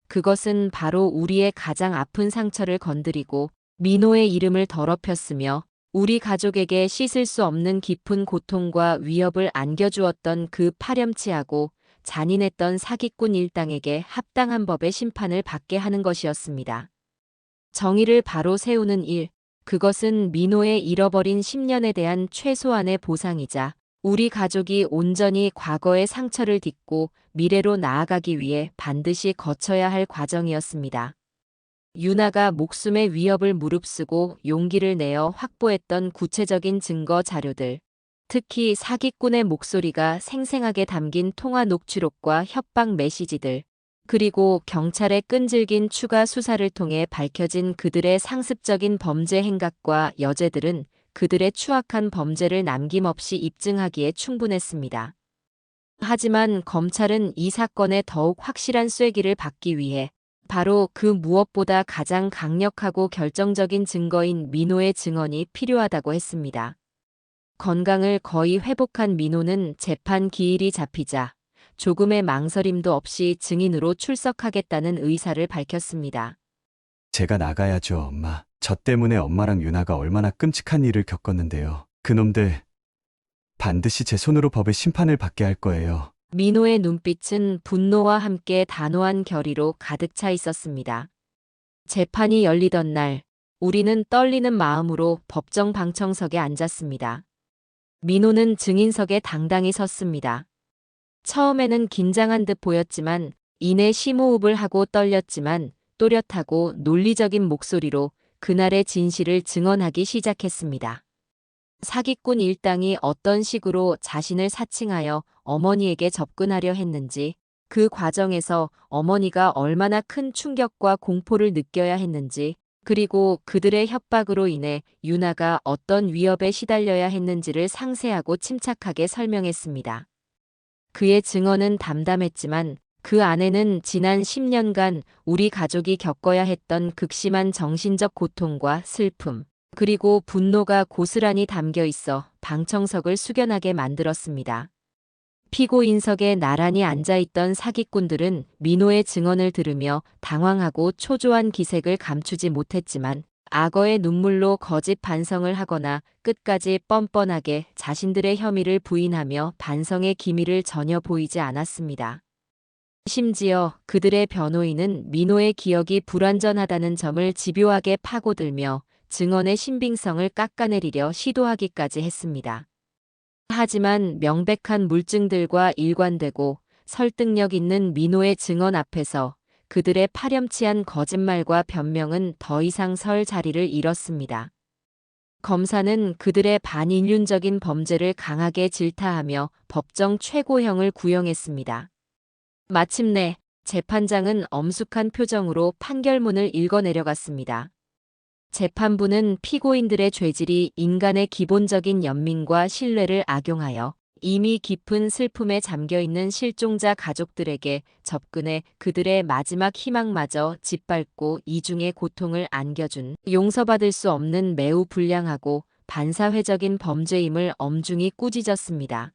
그것은 바로 우리의 가장 아픈 상처를 건드리고 민호의 이름을 더럽혔으며 우리 가족에게 씻을 수 없는 깊은 고통과 위협을 안겨주었던 그 파렴치하고 잔인했던 사기꾼 일당에게 합당한 법의 심판을 받게 하는 것이었습니다. 정의를 바로 세우는 일, 그것은 민호의 잃어버린 10년에 대한 최소한의 보상이자 우리 가족이 온전히 과거의 상처를 딛고 미래로 나아가기 위해 반드시 거쳐야 할 과정이었습니다. 유나가 목숨의 위협을 무릅쓰고 용기를 내어 확보했던 구체적인 증거 자료들, 특히 사기꾼의 목소리가 생생하게 담긴 통화 녹취록과 협박 메시지들, 그리고 경찰의 끈질긴 추가 수사를 통해 밝혀진 그들의 상습적인 범죄 행각과 여죄들은 그들의 추악한 범죄를 남김없이 입증하기에 충분했습니다. 하지만 검찰은 이 사건에 더욱 확실한 쐐기를 받기 위해 바로 그 무엇보다 가장 강력하고 결정적인 증거인 민호의 증언이 필요하다고 했습니다. 건강을 거의 회복한 민호는 재판 기일이 잡히자 조금의 망설임도 없이 증인으로 출석하겠다는 의사를 밝혔습니다. 제가 나가야죠, 엄마. 저 때문에 엄마랑 유나가 얼마나 끔찍한 일을 겪었는데요. 그놈들 반드시 제 손으로 법의 심판을 받게 할 거예요. 민호의 눈빛은 분노와 함께 단호한 결의로 가득 차 있었습니다. 재판이 열리던 날, 우리는 떨리는 마음으로 법정 방청석에 앉았습니다. 민호는 증인석에 당당히 섰습니다. 처음에는 긴장한 듯 보였지만 이내 심호흡을 하고 떨렸지만 또렷하고 논리적인 목소리로 그날의 진실을 증언하기 시작했습니다. 사기꾼 일당이 어떤 식으로 자신을 사칭하여 어머니에게 접근하려 했는지, 그 과정에서 어머니가 얼마나 큰 충격과 공포를 느껴야 했는지, 그리고 그들의 협박으로 인해 유나가 어떤 위협에 시달려야 했는지를 상세하고 침착하게 설명했습니다. 그의 증언은 담담했지만 그 안에는 지난 10년간 우리 가족이 겪어야 했던 극심한 정신적 고통과 슬픔, 그리고 분노가 고스란히 담겨 있어 방청석을 숙연하게 만들었습니다. 피고인석에 나란히 앉아있던 사기꾼들은 민호의 증언을 들으며 당황하고 초조한 기색을 감추지 못했지만 악어의 눈물로 거짓 반성을 하거나 끝까지 뻔뻔하게 자신들의 혐의를 부인하며 반성의 기미를 전혀 보이지 않았습니다. 심지어 그들의 변호인은 민호의 기억이 불완전하다는 점을 집요하게 파고들며 증언의 신빙성을 깎아내리려 시도하기까지 했습니다. 하지만 명백한 물증들과 일관되고 설득력 있는 민호의 증언 앞에서 그들의 파렴치한 거짓말과 변명은 더 이상 설 자리를 잃었습니다. 검사는 그들의 반인륜적인 범죄를 강하게 질타하며 법정 최고형을 구형했습니다. 마침내 재판장은 엄숙한 표정으로 판결문을 읽어내려갔습니다. 재판부는 피고인들의 죄질이 인간의 기본적인 연민과 신뢰를 악용하여 이미 깊은 슬픔에 잠겨있는 실종자 가족들에게 접근해 그들의 마지막 희망마저 짓밟고 이중의 고통을 안겨준 용서받을 수 없는 매우 불량하고 반사회적인 범죄임을 엄중히 꾸짖었습니다.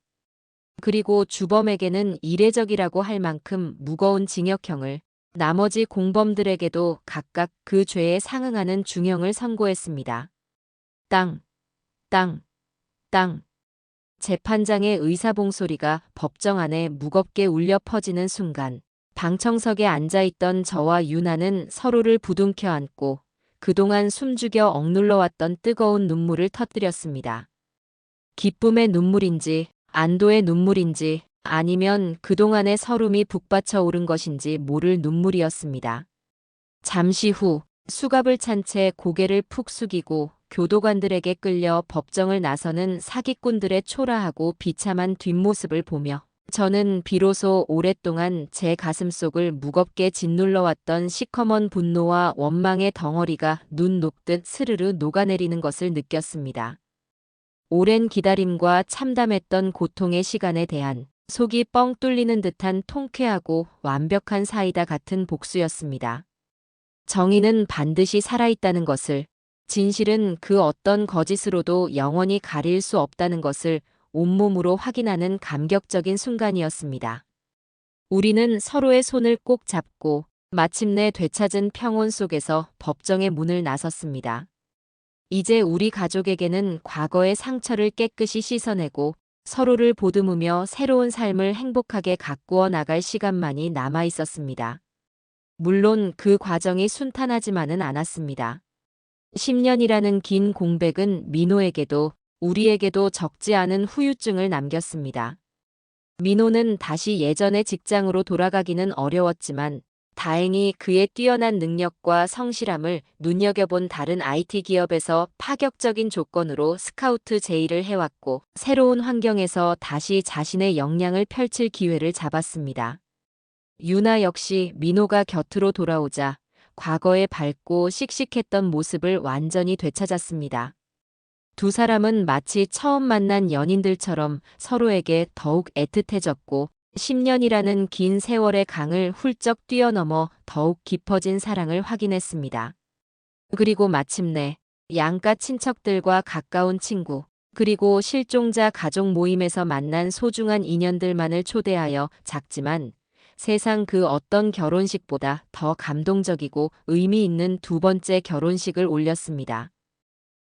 그리고 주범에게는 이례적이라고 할 만큼 무거운 징역형을, 나머지 공범들에게도 각각 그 죄에 상응하는 중형을 선고했습니다. 땅, 땅, 땅. 재판장의 의사봉 소리가 법정 안에 무겁게 울려 퍼지는 순간 방청석에 앉아있던 저와 유나는 서로를 부둥켜 안고 그동안 숨죽여 억눌러왔던 뜨거운 눈물을 터뜨렸습니다. 기쁨의 눈물인지 안도의 눈물인지 아니면 그동안의 서름이 북받쳐 오른 것인지 모를 눈물이었습니다. 잠시 후 수갑을 찬 채 고개를 푹 숙이고 교도관들에게 끌려 법정을 나서는 사기꾼들의 초라하고 비참한 뒷모습을 보며 저는 비로소 오랫동안 제 가슴속을 무겁게 짓눌러왔던 시커먼 분노와 원망의 덩어리가 눈 녹듯 스르르 녹아내리는 것을 느꼈습니다. 오랜 기다림과 참담했던 고통의 시간에 대한 속이 뻥 뚫리는 듯한 통쾌하고 완벽한 사이다 같은 복수였습니다. 정의는 반드시 살아있다는 것을, 진실은 그 어떤 거짓으로도 영원히 가릴 수 없다는 것을 온몸으로 확인하는 감격적인 순간이었습니다. 우리는 서로의 손을 꼭 잡고 마침내 되찾은 평온 속에서 법정의 문을 나섰습니다. 이제 우리 가족에게는 과거의 상처를 깨끗이 씻어내고 서로를 보듬으며 새로운 삶을 행복하게 가꾸어 나갈 시간만이 남아 있었습니다. 물론 그 과정이 순탄하지만은 않았습니다. 10년이라는 긴 공백은 민호에게도 우리에게도 적지 않은 후유증을 남겼습니다. 민호는 다시 예전의 직장으로 돌아가기는 어려웠지만 다행히 그의 뛰어난 능력과 성실함을 눈여겨본 다른 IT 기업에서 파격적인 조건으로 스카우트 제의를 해왔고 새로운 환경에서 다시 자신의 역량을 펼칠 기회를 잡았습니다. 유나 역시 민호가 곁으로 돌아오자 과거의 밝고 씩씩했던 모습을 완전히 되찾았습니다. 두 사람은 마치 처음 만난 연인들처럼 서로에게 더욱 애틋해졌고 10년이라는 긴 세월의 강을 훌쩍 뛰어넘어 더욱 깊어진 사랑을 확인했습니다. 그리고 마침내 양가 친척들과 가까운 친구, 그리고 실종자 가족 모임에서 만난 소중한 인연들만을 초대하여 작지만 세상 그 어떤 결혼식보다 더 감동적이고 의미 있는 두 번째 결혼식을 올렸습니다.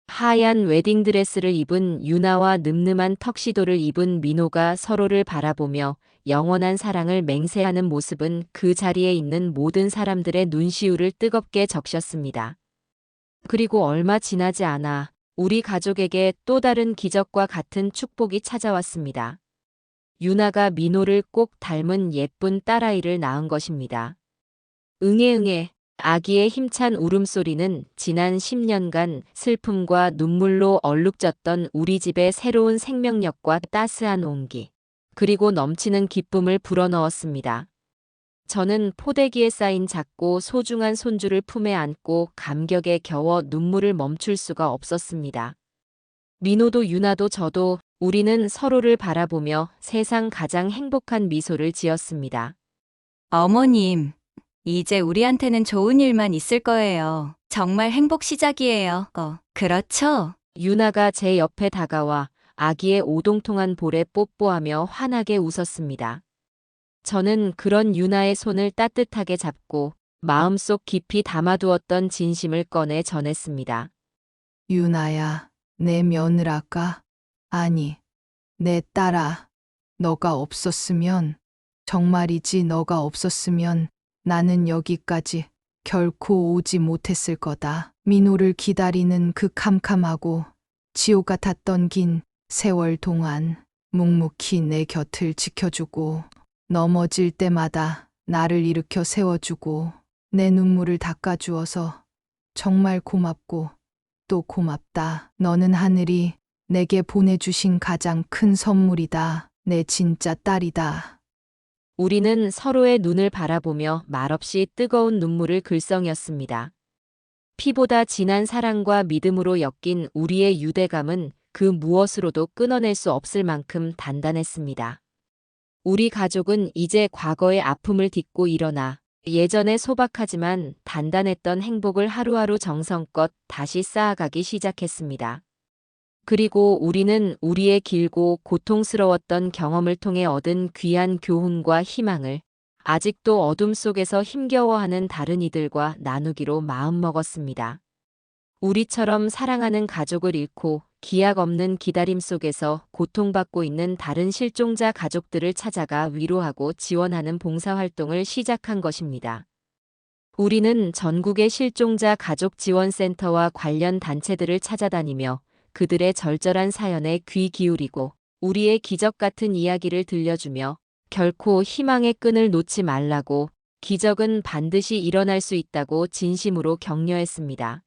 하얀 웨딩드레스를 입은 유나와 늠름한 턱시도를 입은 민호가 서로를 바라보며 영원한 사랑을 맹세하는 모습은 그 자리에 있는 모든 사람들의 눈시울을 뜨겁게 적셨습니다. 그리고 얼마 지나지 않아 우리 가족에게 또 다른 기적과 같은 축복이 찾아왔습니다. 유나가 민호를 꼭 닮은 예쁜 딸아이를 낳은 것입니다. 응애응애. 아기의 힘찬 울음소리는 지난 10년간 슬픔과 눈물로 얼룩졌던 우리 집의 새로운 생명력과 따스한 온기, 그리고 넘치는 기쁨을 불어넣었습니다. 저는 포대기에 쌓인 작고 소중한 손주를 품에 안고 감격에 겨워 눈물을 멈출 수가 없었습니다. 민호도 유나도 저도 우리는 서로를 바라보며 세상 가장 행복한 미소를 지었습니다. 어머님, 이제 우리한테는 좋은 일만 있을 거예요. 정말 행복 시작이에요. 그렇죠? 유나가 제 옆에 다가와 아기의 오동통한 볼에 뽀뽀하며 환하게 웃었습니다. 저는 그런 유나의 손을 따뜻하게 잡고 마음속 깊이 담아두었던 진심을 꺼내 전했습니다. 유나야, 내 며느라가, 아니, 내 딸아, 너가 없었으면, 정말이지 너가 없었으면 나는 여기까지 결코 오지 못했을 거다. 민호를 기다리는 그 캄캄하고 지옥 같았던 긴 세월 동안 묵묵히 내 곁을 지켜주고 넘어질 때마다 나를 일으켜 세워주고 내 눈물을 닦아주어서 정말 고맙고 또 고맙다. 너는 하늘이 내게 보내주신 가장 큰 선물이다. 내 진짜 딸이다. 우리는 서로의 눈을 바라보며 말없이 뜨거운 눈물을 글썽였습니다. 피보다 진한 사랑과 믿음으로 엮인 우리의 유대감은 그 무엇으로도 끊어낼 수 없을 만큼 단단했습니다. 우리 가족은 이제 과거의 아픔을 딛고 일어나 예전에 소박하지만 단단했던 행복을 하루하루 정성껏 다시 쌓아가기 시작했습니다. 그리고 우리는 우리의 길고 고통스러웠던 경험을 통해 얻은 귀한 교훈과 희망을 아직도 어둠 속에서 힘겨워하는 다른 이들과 나누기로 마음먹었습니다. 우리처럼 사랑하는 가족을 잃고 기약 없는 기다림 속에서 고통받고 있는 다른 실종자 가족들을 찾아가 위로하고 지원하는 봉사활동을 시작한 것입니다. 우리는 전국의 실종자 가족 지원센터와 관련 단체들을 찾아다니며 그들의 절절한 사연에 귀 기울이고 우리의 기적 같은 이야기를 들려주며 결코 희망의 끈을 놓지 말라고, 기적은 반드시 일어날 수 있다고 진심으로 격려했습니다.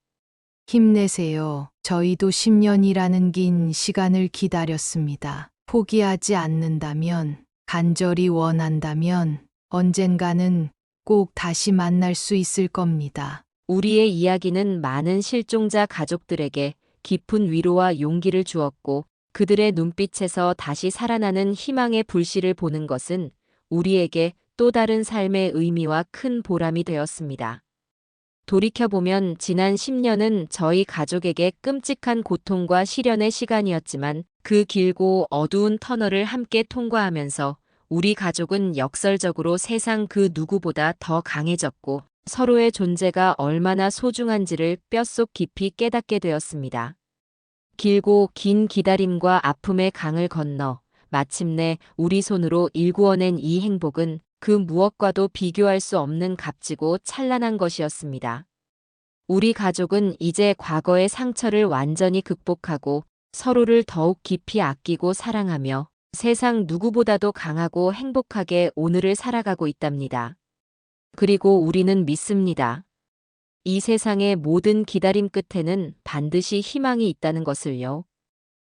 힘내세요. 저희도 10년이라는 긴 시간을 기다렸습니다. 포기하지 않는다면, 간절히 원한다면 언젠가는 꼭 다시 만날 수 있을 겁니다. 우리의 이야기는 많은 실종자 가족들에게 깊은 위로와 용기를 주었고, 그들의 눈빛에서 다시 살아나는 희망의 불씨를 보는 것은 우리에게 또 다른 삶의 의미와 큰 보람이 되었습니다. 돌이켜보면 지난 10년은 저희 가족에게 끔찍한 고통과 시련의 시간이었지만, 그 길고 어두운 터널을 함께 통과하면서 우리 가족은 역설적으로 세상 그 누구보다 더 강해졌고, 서로의 존재가 얼마나 소중한지를 뼛속 깊이 깨닫게 되었습니다. 길고 긴 기다림과 아픔의 강을 건너 마침내 우리 손으로 일구어낸 이 행복은 그 무엇과도 비교할 수 없는 값지고 찬란한 것이었습니다. 우리 가족은 이제 과거의 상처를 완전히 극복하고 서로를 더욱 깊이 아끼고 사랑하며 세상 누구보다도 강하고 행복하게 오늘을 살아가고 있답니다. 그리고 우리는 믿습니다. 이 세상의 모든 기다림 끝에는 반드시 희망이 있다는 것을요.